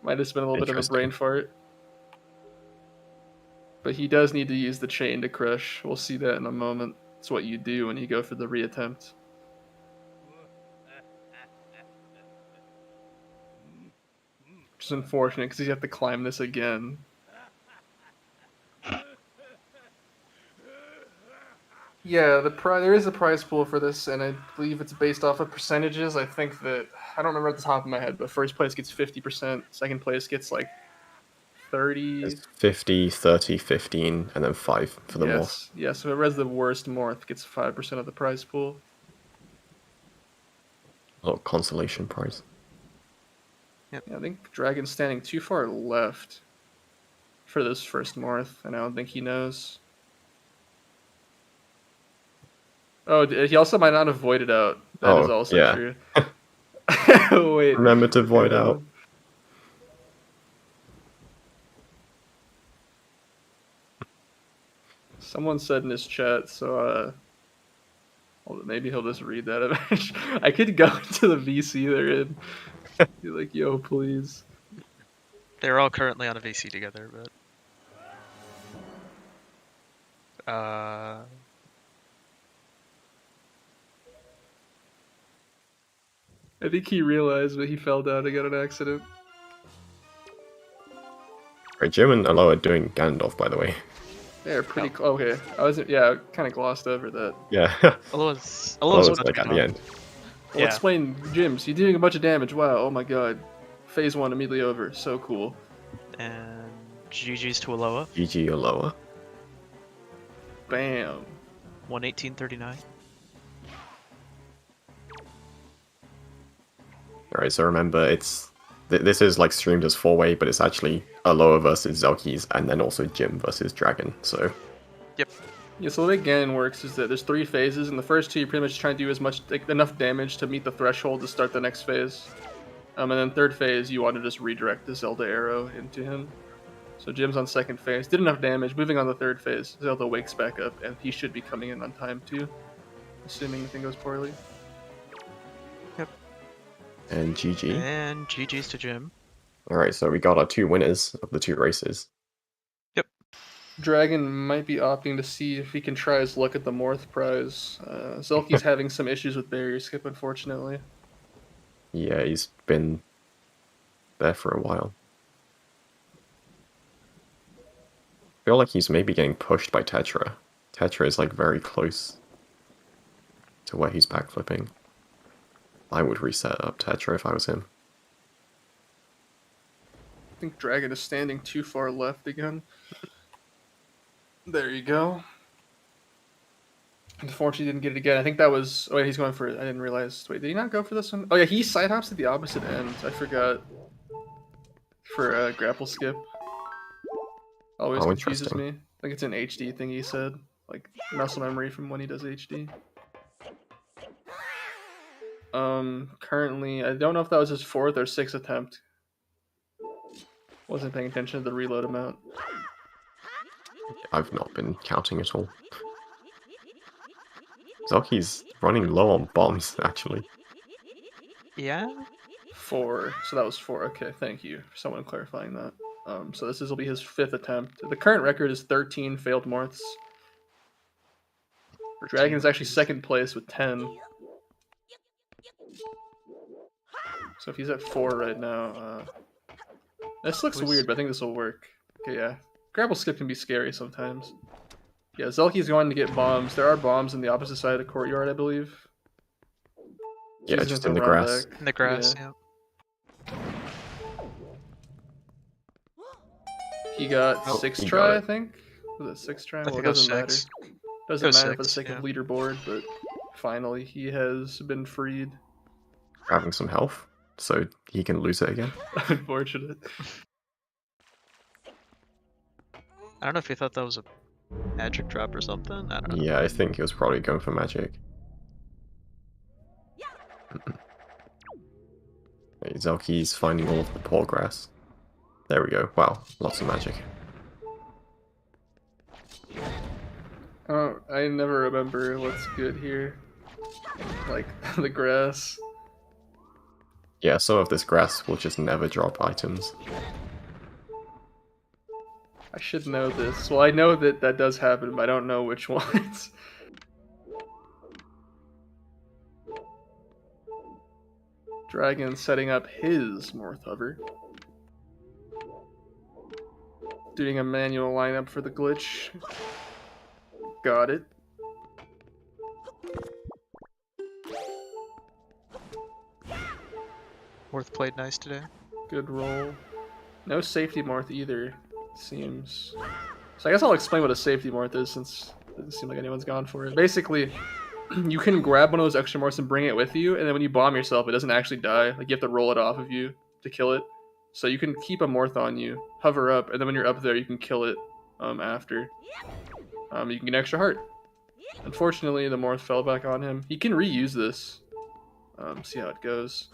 Might have been a little bit of a Interesting. brain fart. But he does need to use the chain to crush. We'll see that in a moment. It's what you do when you go for the reattempt. Which is unfortunate because you have to climb this again. Yeah, there is a prize pool for this, and I believe it's based off of percentages. I think that I don't remember at the top of my head, but first place gets 50%, second place gets like 30. It's 50, 30, 15, and then 5 for the morph. Yes. So whoever has the worst morph gets 5% of the prize pool. A little consolation prize. Yeah, I think Dragon's standing too far left for this first morph, and I don't think he knows. Oh, he also might not have voided out. That is also yeah. true. Wait. Remember to void out. Someone said in his chat, so maybe he'll just read that eventually. I could go into the VC they're in. Be like, yo, please. They're all currently on a VC together, but I think he realized that he fell down and got an accident. Right, Jim and Aloha are doing Ganondorf, by the way. They're pretty close. Okay, I kind of glossed over that. Yeah. Aloha's like at the end. Well, Yeah. explain, Jims. You're doing a bunch of damage. Wow. Oh my god. Phase 1 immediately over. So cool. And GG's to Aloha. GG Aloha. Bam. 118.39. Alright, so remember, this is like streamed as 4-way, but it's actually Aloha versus Zelkys, and then also Jim versus Dragon, so... Yep. Yeah, so the way Ganon works is that there's 3 phases, and the first 2 you pretty much try to do enough damage to meet the threshold to start the next phase. And then third phase, you want to just redirect the Zelda arrow into him. So Jim's on second phase, did enough damage, moving on to third phase. Zelda wakes back up, and he should be coming in on time too, assuming anything goes poorly. And GG. And GG's to Jim. Alright, so we got our 2 winners of the 2 races. Yep. Dragon might be opting to see if he can try his luck at the Morth prize. Zelky's having some issues with barrier skip, unfortunately. Yeah, he's been there for a while. I feel like he's maybe getting pushed by Tetra. Tetra is like very close to where he's backflipping. I would reset up Tetra if I was him. I think Dragon is standing too far left again. There you go. Unfortunately, didn't get it again. I think that was... Oh, wait, he's going for it. I didn't realize. Wait, did he not go for this one? Oh, yeah, he side hops to the opposite end. I forgot. For grapple skip. Always confuses me. I think it's an HD thing he said. Like, muscle memory from when he does HD. Currently, I don't know if that was his 4th or 6th attempt. Wasn't paying attention to the reload amount. I've not been counting at all. Zelky's running low on bombs, actually. Yeah? 4. So that was 4. Okay, thank you for someone clarifying that. So this will be his 5th attempt. The current record is 13 failed morphs. Dragon is actually 2nd place with 10. So if he's at 4 right now, this looks weird, but I think this will work. Okay, yeah. Grapple skip can be scary sometimes. Yeah, Zelky's going to get bombs. There are bombs in the opposite side of the courtyard, I believe. Yeah, just in the grass. In the grass, yeah. He got 6 try, I think. Was it 6 try? Well, it doesn't matter. Doesn't matter for the sake of leaderboard, but finally he has been freed. Having some health, so he can lose it again. Unfortunate. I don't know if he thought that was a magic drop or something. I don't know. Yeah, I think he was probably going for magic. Okay, Zelky's finding all of the poor grass. There we go. Wow, lots of magic. Oh, I never remember what's good here. Like, the grass. Yeah, some of this grass will just never drop items. I should know this. Well, I know that that does happen, but I don't know which ones. Dragon setting up his Morth Hover. Doing a manual lineup for the glitch. Got it. Morth played nice today. Good roll. No safety Morth either, seems. So I guess I'll explain what a safety Morth is since it doesn't seem like anyone's gone for it. Basically, you can grab one of those extra Morths and bring it with you, and then when you bomb yourself, it doesn't actually die. Like, you have to roll it off of you to kill it. So you can keep a Morth on you, hover up, and then when you're up there, you can kill it after. You can get an extra heart. Unfortunately, the Morth fell back on him. He can reuse this. See how it goes.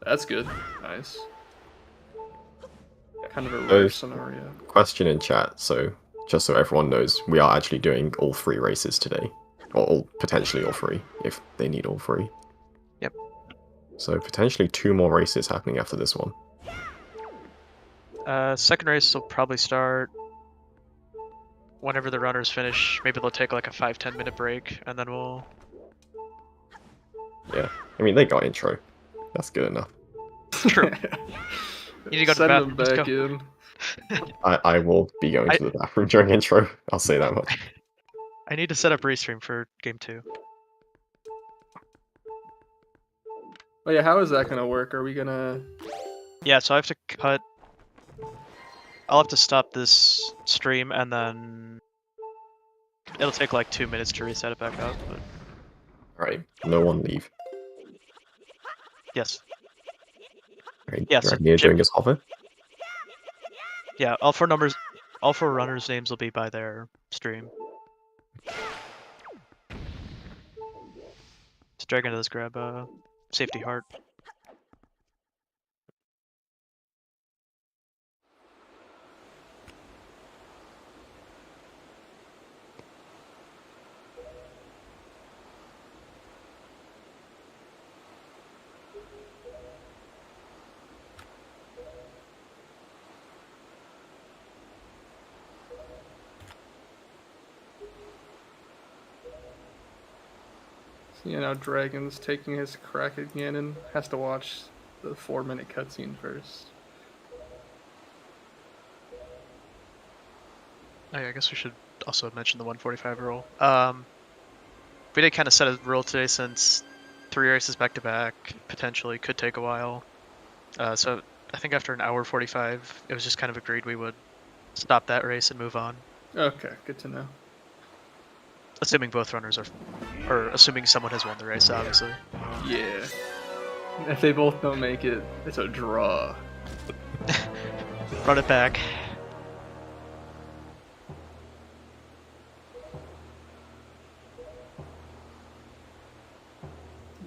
That's good. Nice. Kind of a rare scenario. Question in chat, so just so everyone knows, we are actually doing all 3 races today. Or potentially all 3, if they need all 3. Yep. So potentially 2 more races happening after this one. Second race will probably start whenever the runners finish. Maybe they'll take like a 5-10 minute break, and then we'll... Yeah, I mean, they got intro. That's good enough. True. You need to go to the bathroom. Send them back in. I will be going to the bathroom during intro. I'll say that much. I need to set up restream for game 2. Oh yeah, how is that gonna work? Are we gonna... Yeah, so I have to cut... I'll have to stop this stream, and then... It'll take like 2 minutes to reset it back up, but... Alright, no one leave. Yes. Right, Yeah, so Dragoneer doing his hover. Yeah, all 4 runners' names will be by their stream. So Dragon does grab a safety heart. You know, Dragon's taking his crack again and has to watch the 4-minute cutscene first. Oh, yeah, I guess we should also mention the 145 rule. We did kind of set a rule today since 3 races back to back potentially could take a while. So I think after an hour 45, it was just kind of agreed we would stop that race and move on. Okay, good to know. Assuming both runners are, or assuming someone has won the race, obviously. Yeah. If they both don't make it, it's a draw. Run it back.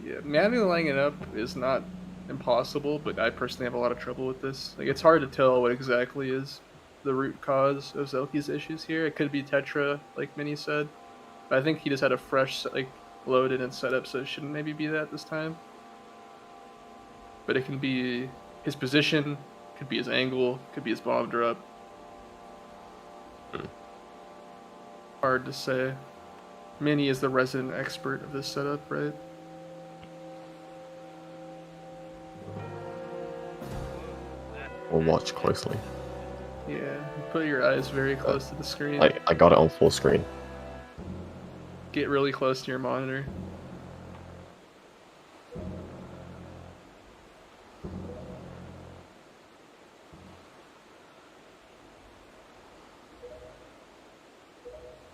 Yeah, manually lining it up is not impossible, but I personally have a lot of trouble with this. Like, it's hard to tell what exactly is the root cause of Zelkys' issues here. It could be Tetra, like Minnie said. But I think he just had a fresh load in and setup, so it shouldn't maybe be that this time. But it can be his position, could be his angle, could be his bomb drop. Hard to say. Minnie is the resident expert of this setup, right? We'll watch closely. Yeah, put your eyes very close to the screen. I got it on full screen. Get really close to your monitor.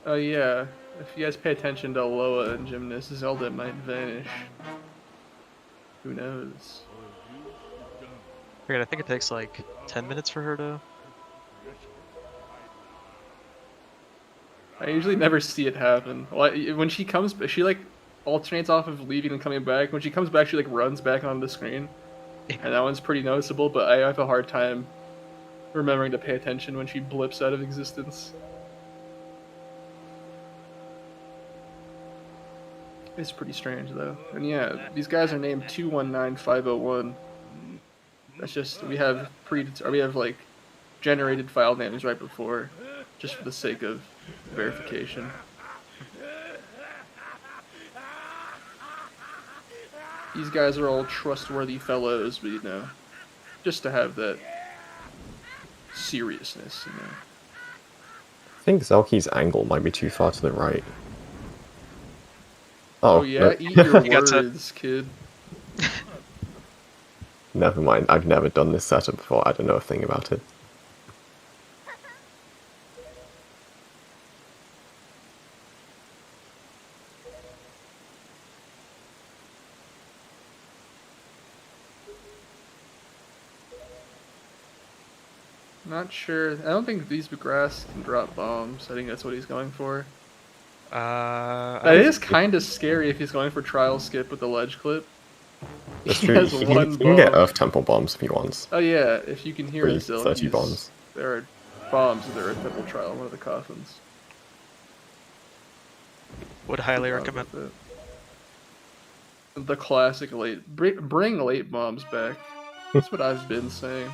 Oh yeah, if you guys pay attention to Aloa and Gymnast, Zelda might vanish. Who knows? Weird, I think it takes like 10 minutes for her to... I usually never see it happen. When she comes, she like alternates off of leaving and coming back. When she comes back, she like runs back onto the screen, and that one's pretty noticeable. But I have a hard time remembering to pay attention when she blips out of existence. It's pretty strange though. And yeah, these guys are named 219501. That's just we have like generated file names right before, just for the sake of verification. These guys are all trustworthy fellows, but you know, just to have that seriousness, you know. I think Zelkys' angle might be too far to the right. Oh yeah, no. eat your words, kid. Never mind, I've never done this setup before, I don't know a thing about it. Not sure. I don't think these grass can drop bombs. I think that's what he's going for. It is kind of scary if he's going for trial skip with the ledge clip. That's He true, has he one can get bomb. Earth Temple bombs if he wants. Oh yeah, if you can hear Free it, 30 bombs. there are bombs in the Earth Temple trial in one of the coffins. Would highly Forgot recommend. about that. The classic late. Bring late bombs back. That's what I've been saying.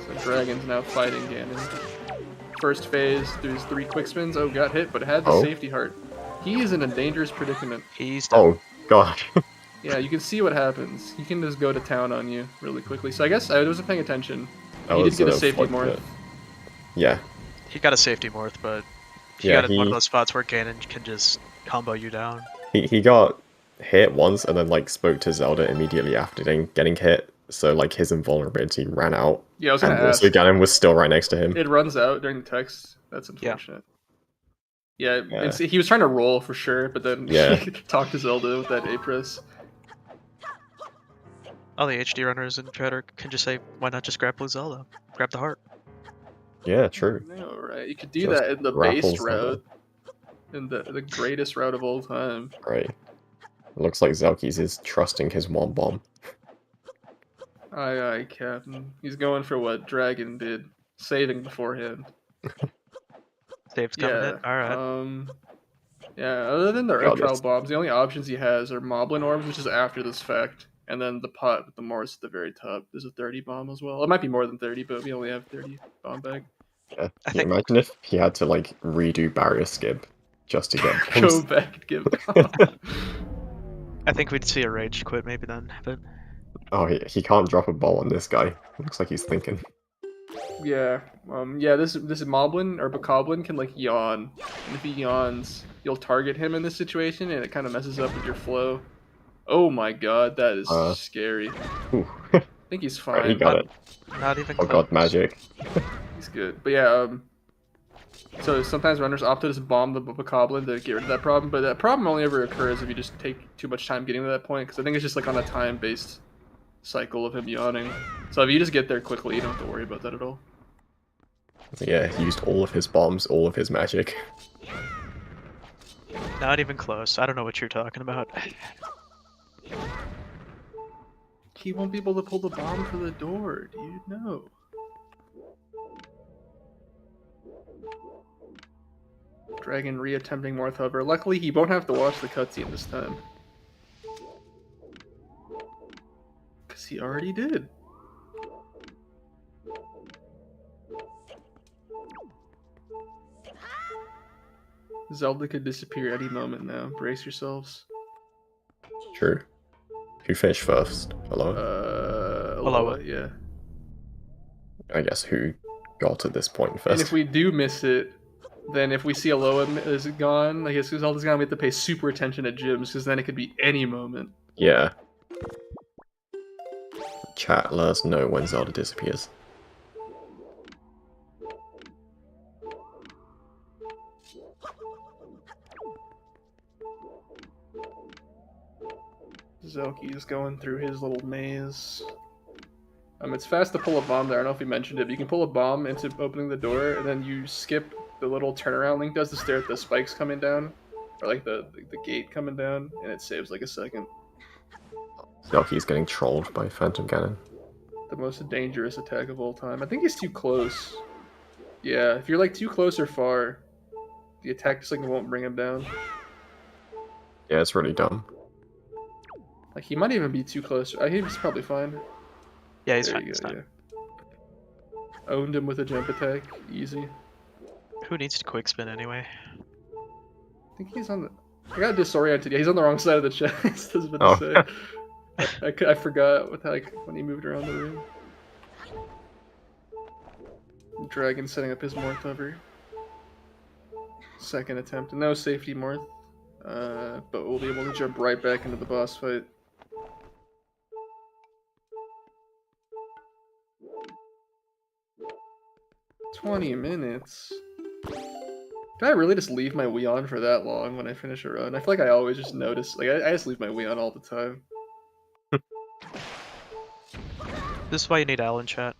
So Dragon's now fighting Ganon. First phase, through his 3 quick spins. Oh, got hit, but had the safety heart. He is in a dangerous predicament. He's done. Oh, God. Yeah, you can see what happens. He can just go to town on you really quickly. So I guess I wasn't paying attention. He did get a safety more. Yeah. He got a safety morph, but he Yeah, got in one of those spots where Ganon can just combo you down. He got hit once and then like spoke to Zelda immediately after getting hit, so like his invulnerability ran out. Yeah, I was gonna and ask. also Ganon was still right next to him. It runs out during the text. That's unfortunate. Yeah, he was trying to roll for sure, but then he talked to Zelda with that A press. All the HD runners in Treader can just say, why not just grab Blue Zelda? Grab the heart. Yeah, true. No, right. You could do Just that in the grapple base Zelda. route. In the greatest route of all time. Right. It looks like Zelkys is trusting his one bomb. Aye, Captain. He's going for what Dragon did. Saving beforehand. Save's coming in. Alright. Yeah, other than the God, Earth Trial that's- bombs, the only options he has are Moblin Orbs, which is after this fact, and then the pot with the Morse at the very top. There's a 30 bomb as well. It might be more than 30, but we only have 30 bomb bag. Yeah. I Can you think- imagine if he had to like redo barrier skip just to get Go bombs? back and give I think we'd see a rage quit maybe then, but Oh, he can't drop a ball on this guy. Looks like he's thinking. Yeah, this Moblin or Bokoblin can like yawn, and if he yawns, you'll target him in this situation, and it kind of messes up with your flow. Oh my god, that is scary. Ooh. I think he's fine. Right, he got it. not even Oh close. god, magic. He's good, but yeah. So sometimes runners opt to just bomb the Bokoblin to get rid of that problem, but that problem only ever occurs if you just take too much time getting to that point, because I think it's just like on a time-based cycle of him yawning. So if you just get there quickly, you don't have to worry about that at all. Yeah, he used all of his bombs, all of his magic. Not even close. I don't know what you're talking about. He won't be able to pull the bomb for the door, dude. No. Dragon re-attempting Morth Hover. Luckily, he won't have to watch the cutscene this time. Because he already did. Zelda could disappear any moment now. Brace yourselves. True. Who finished first? Hello? Aloha, yeah. I guess who got to this point And first? if we do miss it, then if we see Aloha is gone, I guess Zelda's gonna have to pay super attention at gyms, because then it could be any moment. Yeah. Chat, let us know when Zelda disappears. Zelky's going through his little maze. It's fast to pull a bomb there. I don't know if you mentioned it, but you can pull a bomb into opening the door, and then you skip the little turnaround Link does to stare at the spikes coming down, or like the gate coming down, and it saves like a second. Zelky's getting trolled by Phantom Ganon. The most dangerous attack of all time. I think he's too close. Yeah, if you're like too close or far, the attack just like won't bring him down. Yeah, it's really dumb. Like he might even be too close. I think he's probably fine. Yeah, he's There fine. you He's go, fine. yeah. Owned him with a jump attack, easy. Who needs to quick spin anyway? I think he's on the. I got disoriented. Yeah, he's on the wrong side of the chest. I was about Oh. to say. I forgot with like when he moved around the room. Dragon setting up his Morth hover. Second attempt. No safety Morth. but we'll be able to jump right back into the boss fight. "20 minutes? Can I really just leave my Wii on for that long when I finish a run? I feel like I always just notice, like, I just leave my Wii on all the time. This is why you need Al in chat.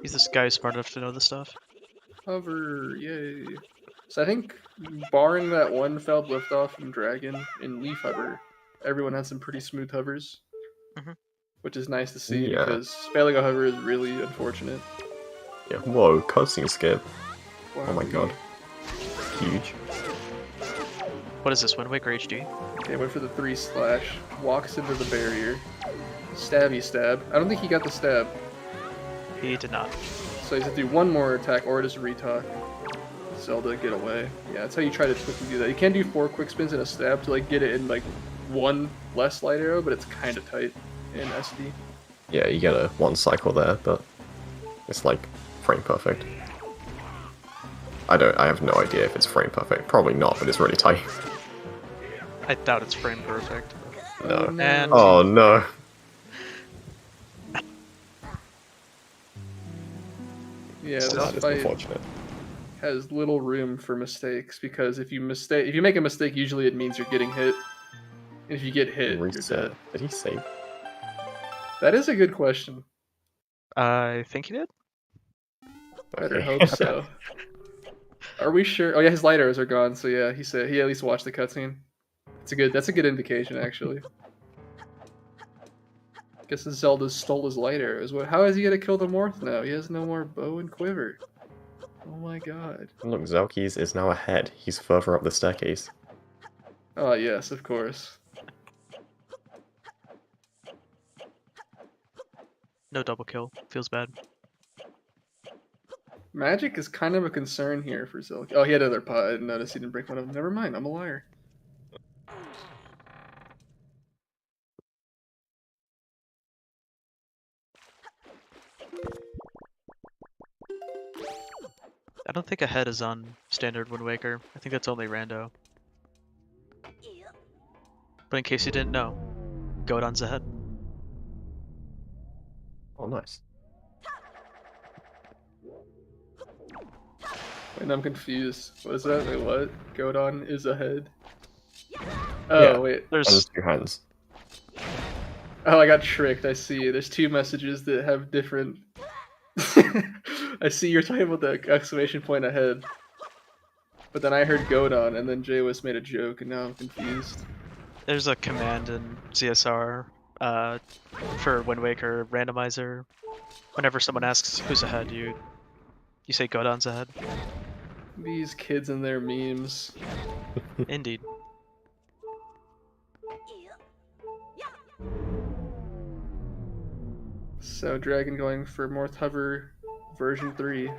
He's this guy who's smart enough to know this stuff. Hover, yay. So I think, barring that one failed liftoff from Dragon in Leaf Hover, everyone had some pretty smooth hovers. Mhm. Which is nice to see, Yeah. because failing a hover is really unfortunate. Yeah, whoa, cutscene skip. Wow. Oh my god. Huge. What is this, Wind Waker HD? Okay, went for the 3/, walks into the barrier, stabby stab. I don't think he got the stab, He did not. so he's gonna do one more attack or just retalk. Zelda, get away. Yeah, that's how you try to quickly do that. You can do 4 quick spins and a stab to like get it in like 1 less light arrow, but it's kind of tight in SD. Yeah, you get a 1 cycle there, but it's like frame perfect. I have no idea if it's frame perfect. Probably not, but it's really tight. I doubt it's frame perfect. No. And Oh no. Yeah, That this is fight unfortunate. has little room for mistakes, because if you make a mistake, usually it means you're getting hit. And if you get hit, you're Reset. dead. Did he save? That is a good question. I think he did. Better Okay. hope so. Are we sure? Oh yeah, his light arrows are gone. So yeah, he said he at least watched the cutscene. That's a good indication, actually. Guess the Zelda stole his light arrows. How is he gonna kill the Morph now? He has no more bow and quiver. Oh my god. Look, Zelkys is now ahead. He's further up the staircase. Oh yes, of course. No double kill. Feels bad. Magic is kind of a concern here for Zelda. Oh, he had another pot. I didn't notice he didn't break one of them. Never mind, I'm a liar. I don't think ahead is on standard Wind Waker. I think that's only rando. But in case you didn't know, Godon's ahead. Oh, nice. Wait, I'm confused. What is that? Wait, what? Godon is ahead. Oh, Yeah. wait. And There's 2 hands. Oh, I got tricked. I see. There's 2 messages that have different... I see you're talking about the exclamation point ahead. But then I heard Godon, and then Jaywis made a joke, and now I'm confused. there's a command in ZSR for Wind Waker randomizer. Whenever someone asks who's ahead, you say Godon's ahead. These kids and their memes. Indeed. So, Dragon going for Morph Hover version 3.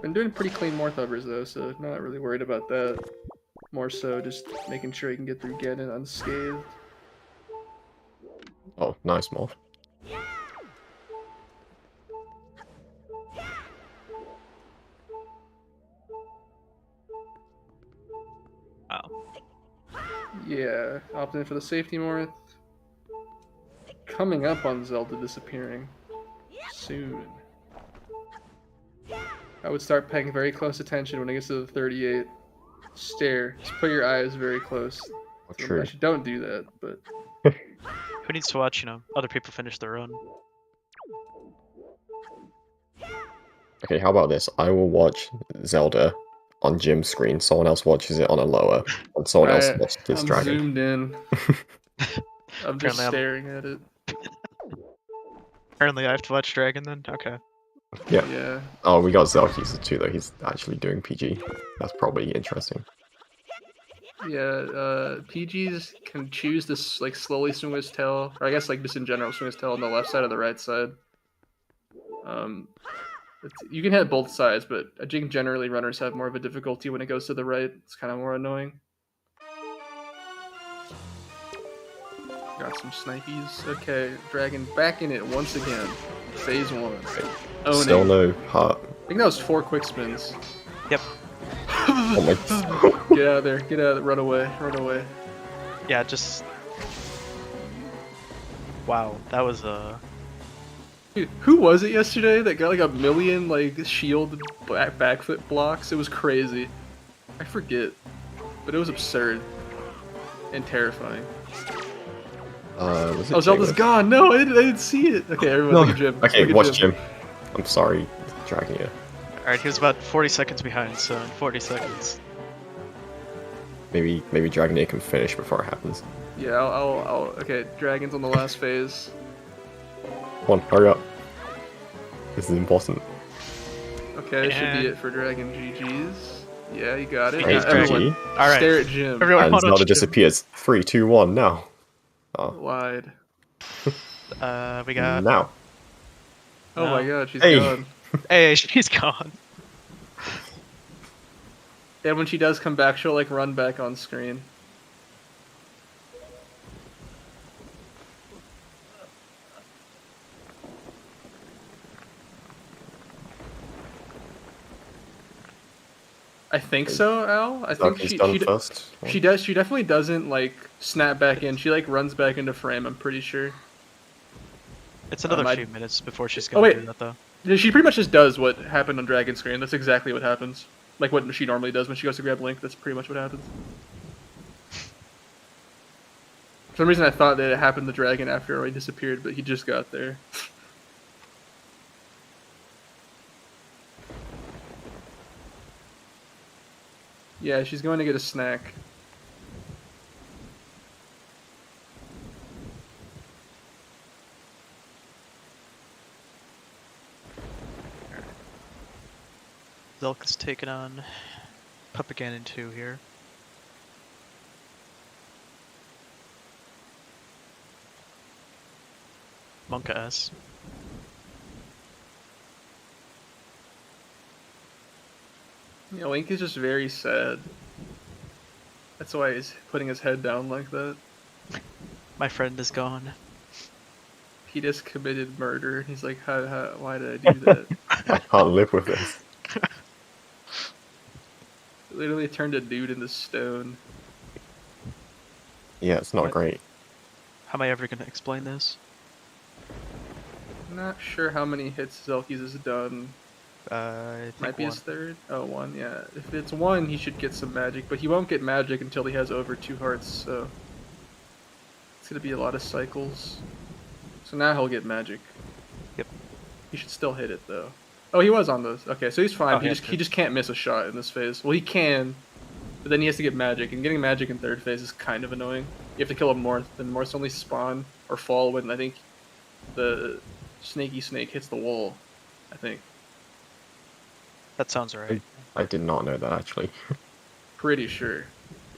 Been doing pretty clean Morph Hovers though, so not really worried about that. More so just making sure he can get through Ganon unscathed. Oh, nice morph. Wow. Yeah, opting in for the safety Morph. Coming up on Zelda disappearing. Soon. I would start paying very close attention when it gets to the 38. Stare. Just put your eyes very close. Oh, to them. true. Actually, don't do that, but... Who needs to watch, other people finish their run? Okay, how about this? I will watch Zelda on Jim's screen, someone else watches it on a lower, and someone else Alright, watches this I'm dragon. zoomed in. I'm just Apparently I'm- staring at it. Apparently I have to watch Dragon then? Okay. Yeah. Yeah. Oh, we got Zelkys too, though. He's actually doing PG. That's probably interesting. Yeah, PGs can choose to like slowly swing his tail, or I guess like just in general swing his tail on the left side or the right side. You can hit both sides, but I think generally runners have more of a difficulty when it goes to the right. It's kind of more annoying. Got some snipies. Okay, Dragon back in it once again. Phase 1. Owning. Still no heart. I think that was 4 quick spins. Yep. Oh my. Get out of there. Get out of there. Run away. Run away. Yeah, just. Wow, that was Dude, who was it yesterday that got like a million like shield backflip blocks? It was crazy. I forget, but it was absurd and terrifying. Was it Oh, Zelda's Jacob? gone. No, I didn't see it. Okay, everyone, look at Jim. Okay, Look at watch Jim. I'm sorry, Dragoneer. Alright, he was about 40 seconds behind, so in 40 seconds. Maybe Dragoneer can finish before it happens. Yeah, I'll. Okay, Dragon's on the last phase. Come on, hurry up. This is important. Okay, this should be And- it for Dragon. GG's. Yeah, you got it. Hey, Now, everyone, GG. Alright, stare at Jim. everyone And hold on Zelda to Jim. disappears. 3, 2, 1, now. Oh, Lied. We got. now. Oh my No. god, she's Hey. gone. Hey, she's gone. And when she does come back, she'll like run back on screen. I think so, Al. I think Zelky's she done she, d- first. she does. She definitely doesn't like snap back in. She like runs back into frame. I'm pretty sure. It's another I- few minutes before she's Oh, gonna wait. do that, though. She pretty much just does what happened on Dragon Screen. That's exactly what happens. Like what she normally does when she goes to grab Link. That's pretty much what happens. For some reason, I thought that it happened to Dragon after he disappeared, but he just got there. Yeah, she's going to get a snack. Zelkys taking on Puppet 2 here. Monka S. Yeah, Link is just very sad. That's why he's putting his head down like that. My friend is gone. He just committed murder. He's like, why did I do that? I can't live with this. Literally turned a dude into stone. Yeah, it's not What? great. How am I ever gonna explain this? Not sure how many hits Zelkys has done. I think Might be one. his third. Oh, one, yeah. If it's one, he should get some magic, but he won't get magic until he has over 2 hearts, so it's gonna be a lot of cycles. So now he'll get magic. Yep. He should still hit it though. Oh, he was on those. Okay, so he's fine. Oh, he yeah, just he just can't miss a shot in this phase. Well, he can, but then he has to get magic, and getting magic in third phase is kind of annoying. You have to kill a Morth, and Morths only spawn or fall when I think the snaky snake hits the wall. I think. That sounds right. I did not know that actually. Pretty sure.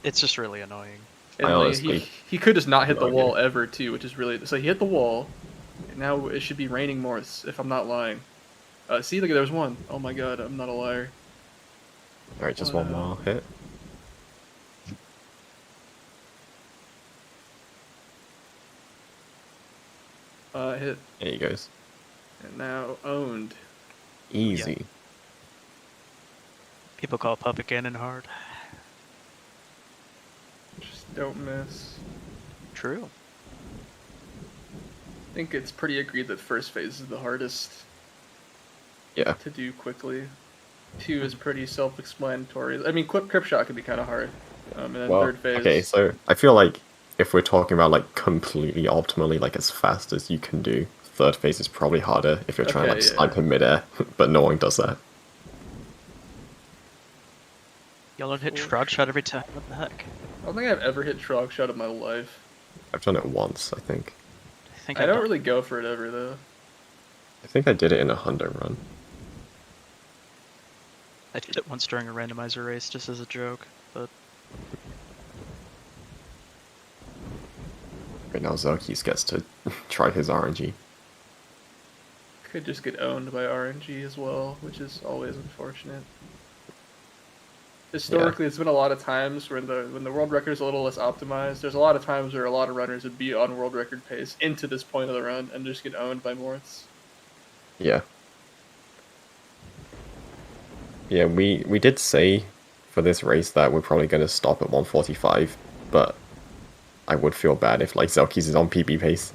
It's just really annoying. And I like, honestly he could just not hit the no wall idea. ever too, which is really so he hit the wall. And now it should be raining Morths, if I'm not lying. See, look, there's one. Oh my god, I'm not a liar. Alright, just one Wow. more hit. Hit, There he goes. and now owned. Easy. People call Puppet Ganon hard. Just don't miss. True. I think it's pretty agreed that first phase is the hardest Yeah. to do quickly. 2 is pretty self-explanatory. I mean, Crip Shot can be kind of hard. And then Well, third phase. okay, so I feel like if we're talking about like completely optimally, like as fast as you can do, third phase is probably harder if you're trying to Okay, like yeah. snipe in midair, but no one does that. Y'all don't hit Trog Shot every time. What the heck? I don't think I've ever hit Trog Shot in my life. I've done it once, I think. I think I I've don't done- really go for it ever though. I think I did it in a Hundo run. I did it once during a randomizer race just as a joke, but Right now Zelkys gets to try his RNG. Could just get owned by RNG as well, which is always unfortunate. Historically, it's been a lot of times when the world record is a little less optimized. There's a lot of times where a lot of runners would be on world record pace into this point of the run and just get owned by Morths. Yeah. Yeah, we did say for this race that we're probably going to stop at 145, but I would feel bad if like Zelkys is on PB pace.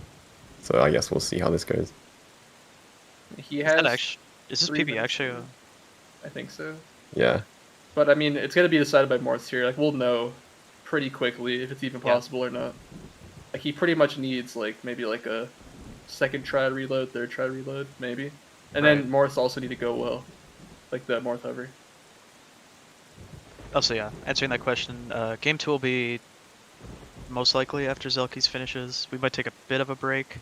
So I guess we'll see how this goes. He Is that has. actually, is this 3 PB minutes actually? to go. I think so. Yeah. But I mean, it's gonna be decided by Morths here. Like we'll know pretty quickly if it's even Yeah. possible or not. Like he pretty much needs like maybe like a second try reload, third try reload, maybe. And then Morths also need to go well, like the Morth hover. Oh, so yeah, answering that question, game 2 will be most likely after Zelkys finishes. We might take a bit of a break,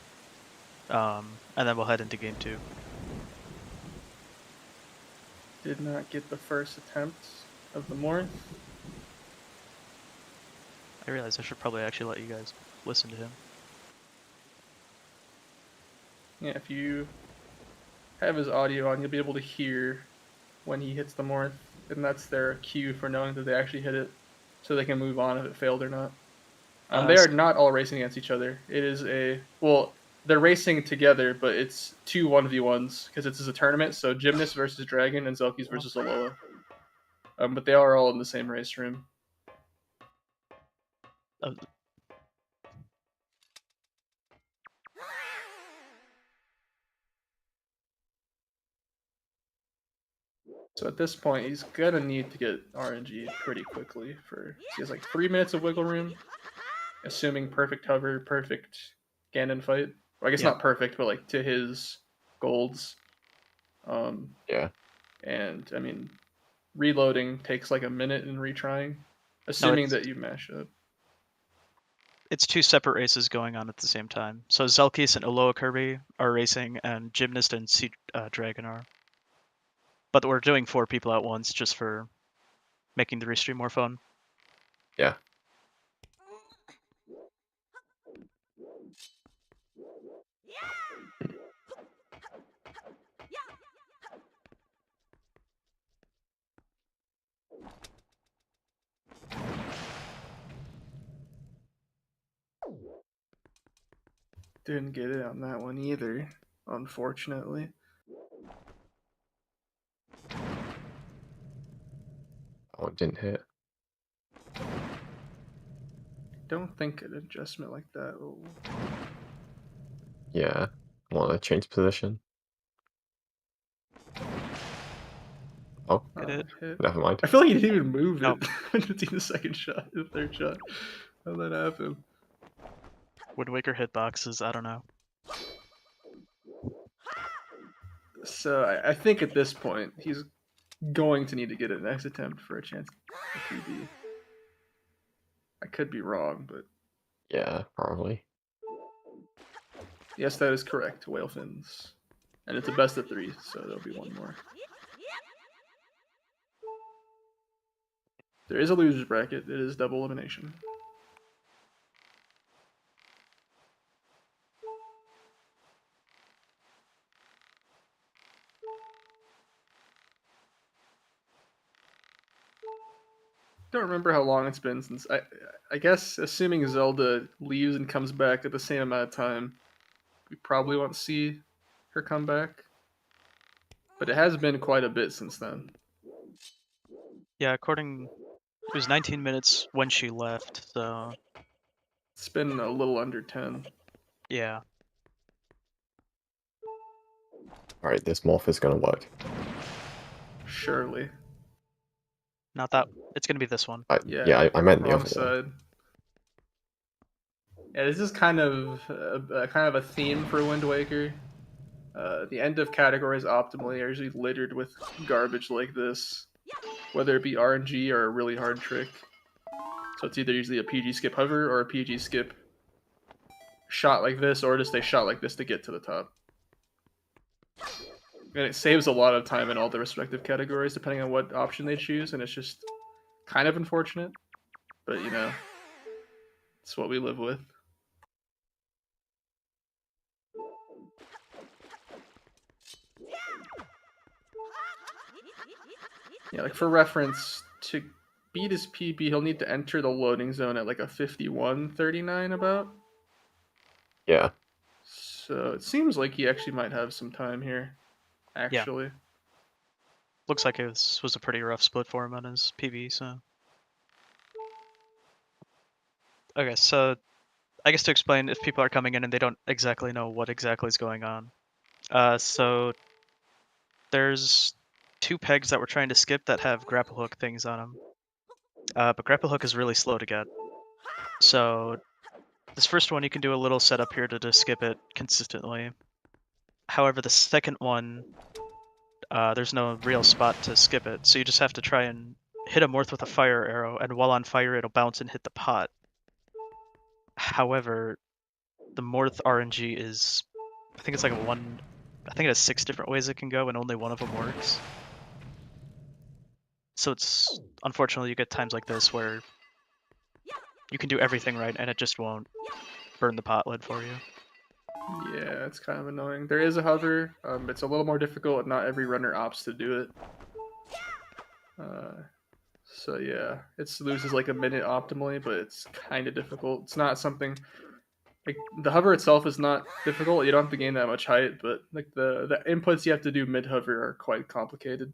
and then we'll head into game 2. Did not get the first attempt of the Morth. I realize I should probably actually let you guys listen to him. Yeah, if you have his audio on, you'll be able to hear when he hits the Morth, and that's their cue for knowing that they actually hit it, so they can move on if it failed or not. They are not all racing against each other. It is well, they're racing together, but it's 2 1v1s because it's a tournament. So Gymnast versus Dragon and Zelkys versus Alola. But they are all in the same race room. So at this point, he's gonna need to get RNG pretty quickly. He has like 3 minutes of wiggle room, assuming perfect hover, perfect Ganon fight. Well, I guess not perfect, but like to his golds. Yeah. And I mean, reloading takes like a minute and retrying, assuming that you mash up. It's 2 separate races going on at the same time. So Zelkys and Aloakirby are racing, and Gymnast and cdragoneer. But we're doing 4 people at once just for making the restream more fun. Yeah. Didn't get it on that one either, unfortunately. Oh, it didn't hit. Don't think an adjustment like that will... Yeah. Want to change position? Oh, Hit. never mind. I feel like he didn't even move Nope. it between the second shot and the third shot. How'd that happen? Wind Waker hitboxes, I don't know. So I think at this point, he's going to need to get a next attempt for a chance at PB. I could be wrong, but... Yeah, probably. Yes, that is correct. Whale fins. And it's a best of 3, so there'll be one more. There is a loser's bracket. It is double elimination. Don't remember how long it's been since I guess assuming Zelda leaves and comes back at the same amount of time, we probably won't see her come back. But it has been quite a bit since then. Yeah, it was 19 minutes when she left, so... It's been a little under 10. Yeah. Alright, this morph is gonna work. Surely. Not that... It's gonna be this one. I meant the wrong other side. one. Yeah, this is kind of a theme for Wind Waker. The end of categories optimally are usually littered with garbage like this, whether it be RNG or a really hard trick. So it's either usually a PG skip hover or a PG skip shot like this, or just a shot like this to get to the top. And it saves a lot of time in all the respective categories, depending on what option they choose, and it's just kind of unfortunate. But, you know, it's what we live with. Yeah, like for reference, to beat his PB, he'll need to enter the loading zone at like a 51:39 about. Yeah. So it seems like he actually might have some time here, actually. looks like it was a pretty rough split for him on his PB. So okay, so I guess to explain, if people are coming in and they don't exactly know what exactly is going on, so there's 2 pegs that we're trying to skip that have grapple hook things on them, but grapple hook is really slow to get. So this first one you can do a little setup here to just skip it consistently. However, the second one, there's no real spot to skip it, so you just have to try and hit a morph with a fire arrow, and while on fire it'll bounce and hit the pot. However, the morph RNG is, I think it's like I think it has 6 different ways it can go, and only one of them works. So it's, unfortunately, you get times like this where you can do everything right, and it just won't burn the pot lid for you. Yeah, it's kind of annoying. There is a hover. It's a little more difficult. Not every runner opts to do it. So yeah, it loses like a minute optimally, but it's kind of difficult. It's not something like the hover itself is not difficult. You don't have to gain that much height, but like the inputs you have to do mid hover are quite complicated.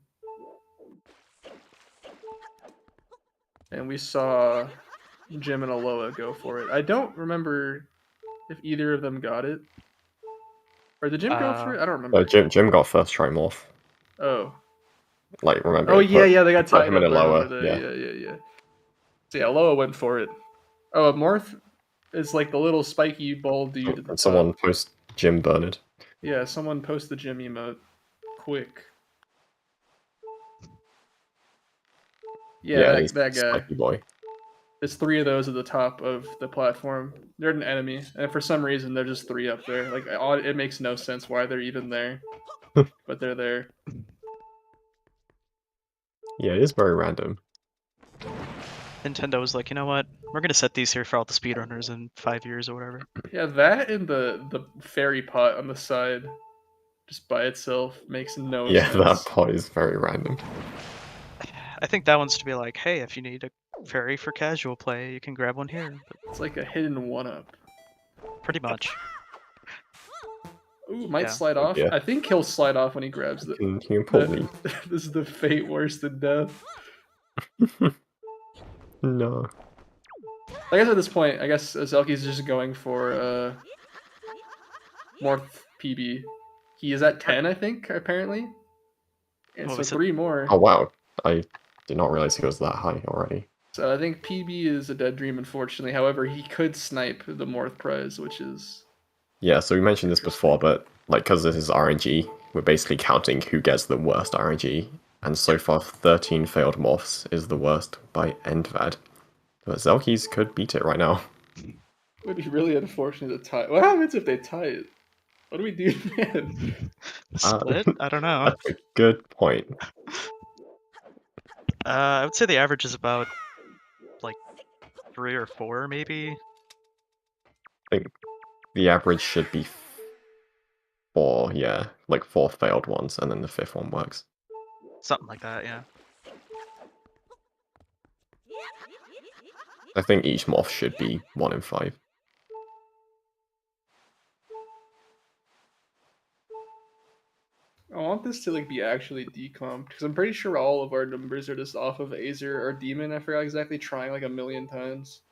And we saw Jim and Aloha go for it. I don't remember if either of them got it. Or did Jim go for it? I don't remember. Jim got first try morph. Oh. Like, remember? Oh yeah, they got tied him up. and Aloha. Yeah. So yeah, Aloha went for it. Oh, Morph is like the little spiky ball dude. At the Someone top. post Jim Bernard. Yeah, someone post the Jim emote. Quick. Yeah, that guy. Spiky boy. There's 3 of those at the top of the platform. They're an enemy, and for some reason they're just 3 up there. Like it makes no sense why they're even there, but they're there. Yeah, it is very random. Nintendo was like, you know what? We're gonna set these here for all the speedrunners in 5 years or whatever. Yeah, that and the fairy pot on the side, just by itself, makes no sense. Yeah, that pot is very random. I think that one's to be like, hey, if you need a fairy for casual play, you can grab one here. But it's like a hidden 1-up. pretty much. Ooh, might slide off. Yeah. I think he'll slide off when he grabs the. You can probably. This is the fate worse than death. No. I guess at this point, I guess Zelkys is just going for more PB. He is at 10, I think, apparently. And so 3 more. Oh wow, I did not realize he was that high already. So I think PB is a dead dream, unfortunately. However, he could snipe the Morph prize, which is... Yeah, so we mentioned this before, but like because this is RNG, we're basically counting who gets the worst RNG. And so far, 13 failed morphs is the worst by Endvad. But Zelkys could beat it right now. It would be really unfortunate to tie. What happens if they tie it? What do we do then? Split? I don't know. That's a good point. I would say the average is about like 3 or 4, maybe. I think the average should be 4, yeah. Like 4 failed ones, and then the 5th one works. Something like that, yeah. I think each morph should be 1 in 5. I want this to like be actually decomped because I'm pretty sure all of our numbers are just off of Azer or Demon. I forgot exactly, trying like 1,000,000 times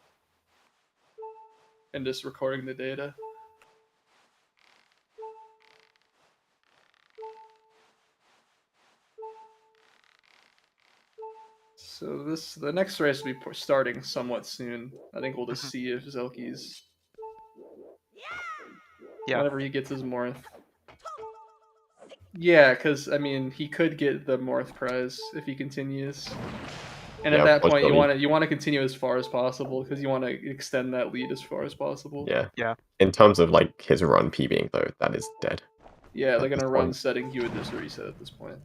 and just recording the data. So the next race will be starting somewhat soon. I think we'll just see if Zelkys, whenever he gets his morph. Yeah, because I mean he could get the morph prize if he continues, and at that point you want to continue as far as possible because you want to extend that lead as far as possible. Yeah. In terms of like his run PBing though, that is dead. Yeah, like in a run setting, he would just reset at this point.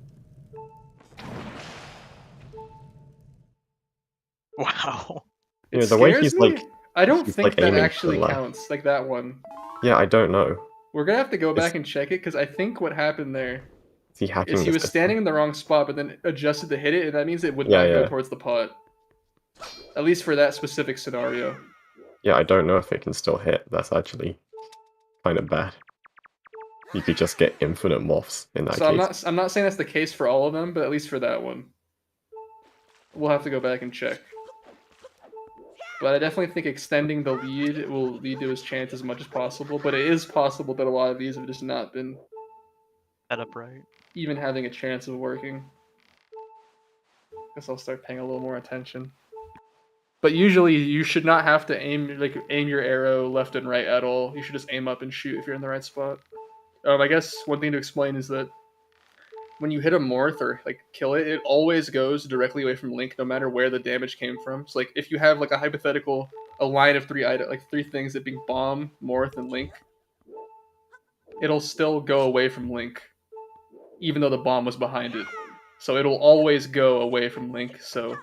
Wow. Yeah, the way he's me. like, I don't think like that actually counts. Like that one. Yeah, I don't know. We're gonna have to go back and check it because I think what happened there is he was standing in the wrong spot, but then adjusted to hit it, and that means it would not go towards the pot. At least for that specific scenario. Yeah, I don't know if it can still hit. That's actually kind of bad. You could just get infinite morphs in that So case. I'm not saying that's the case for all of them, but at least for that one. We'll have to go back and check. But I definitely think extending the lead will lead to his chance as much as possible, but it is possible that a lot of these have just not been Set up right. even having a chance of working. Guess I'll start paying a little more attention. But usually you should not have to aim your arrow left and right at all. You should just aim up and shoot if you're in the right spot. I guess one thing to explain is that when you hit a morph or like kill it, it always goes directly away from Link, no matter where the damage came from. So like if you have like a hypothetical line of three things that being bomb, morph, and Link, it'll still go away from Link, even though the bomb was behind it. So it'll always go away from Link. So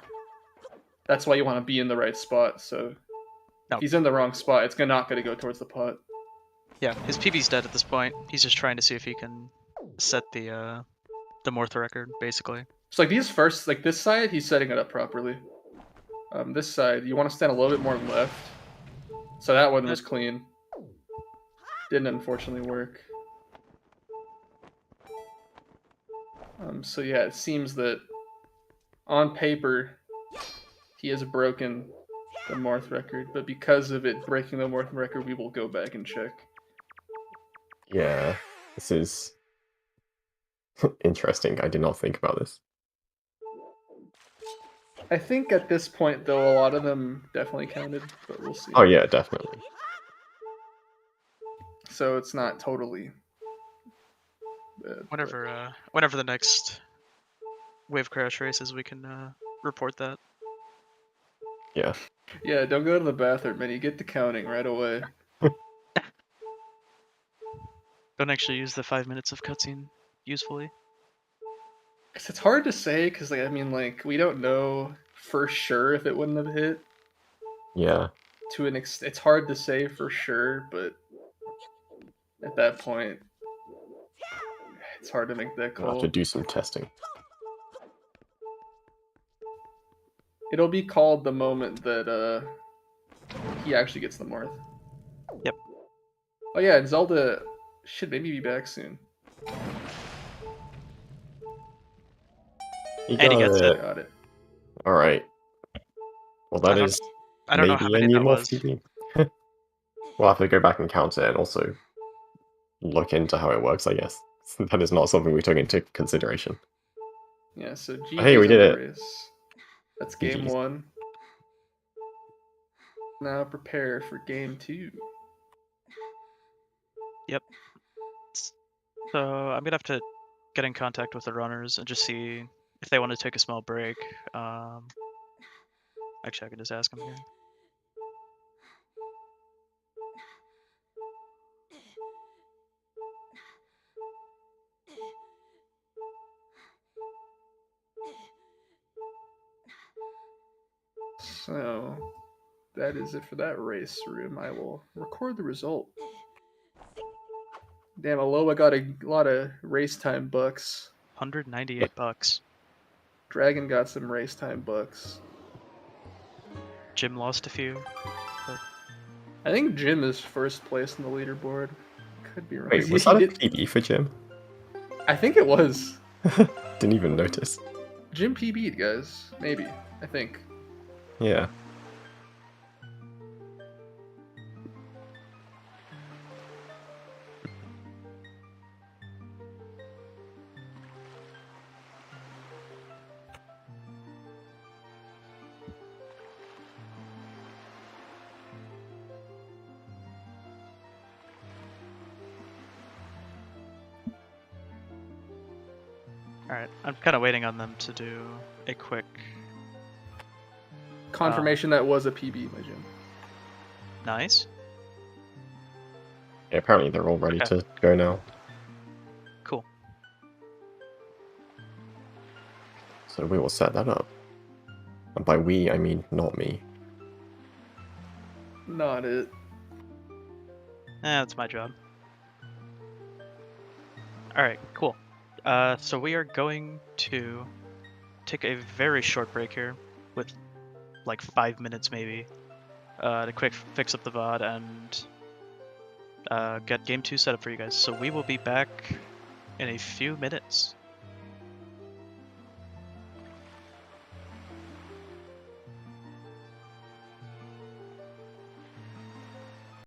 that's why you want to be in the right spot. So No. if he's in the wrong spot, it's not going to go towards the pot. Yeah, his PB's dead at this point. He's just trying to see if he can set the morph record, basically. So like these first, like this side, he's setting it up properly. This side, you want to stand a little bit more left. So that one was clean. Didn't unfortunately work. So yeah, it seems that on paper, he has broken the morph record, but because of it breaking the morph record, we will go back and check. Yeah, this is interesting. I did not think about this. I think at this point, though, a lot of them definitely counted, but we'll see. Oh yeah, definitely. So it's not totally bad. Whenever the next WaveCrash races, we can report that. Yeah. Yeah, don't go to the bathroom, man. You get to counting right away. Don't actually use the 5 minutes of cutscene usefully. It's hard to say, because, like, I mean, like, we don't know for sure if it wouldn't have hit. Yeah. To an extent, it's hard to say for sure, but at that point, it's hard to make that I'll have call. to do some testing. It'll be called the moment that he actually gets the morph. Yep. Oh yeah, and Zelda should maybe be back soon. You And he got gets it. Got it. All right. Well, that is I don't know how maybe many a that new morph was. TP. We'll have to go back and count it and also look into how it works, I guess. That is not something we took into consideration. Yeah, so G. Hey, we did it. Race. That's game GG's. 1. Now prepare for game 2. Yep. So I'm gonna have to get in contact with the runners and just see if they want to take a small break. Actually, I can just ask them here. So that is it for that race room. I will record the result. Damn, Aloha got a lot of race time bucks. $198. Dragon got some race time bucks. Jim lost a few. I think Jim is first place in the leaderboard. Could be wrong. Wait, was that a PB for Jim? I think it was. Didn't even notice. Jim PB'd, guys. Maybe. I think. Yeah. Alright, I'm kind of waiting on them to do a quick... Confirmation that was a PB by Jim. Nice. Yeah, apparently they're all ready Okay. to go now. Cool. So we will set that up. And by we, I mean not me. Not it. That's my job. Alright, cool. So we are going to take a very short break here, with like 5 minutes maybe, to quick fix up the VOD and get game 2 set up for you guys. So we will be back in a few minutes.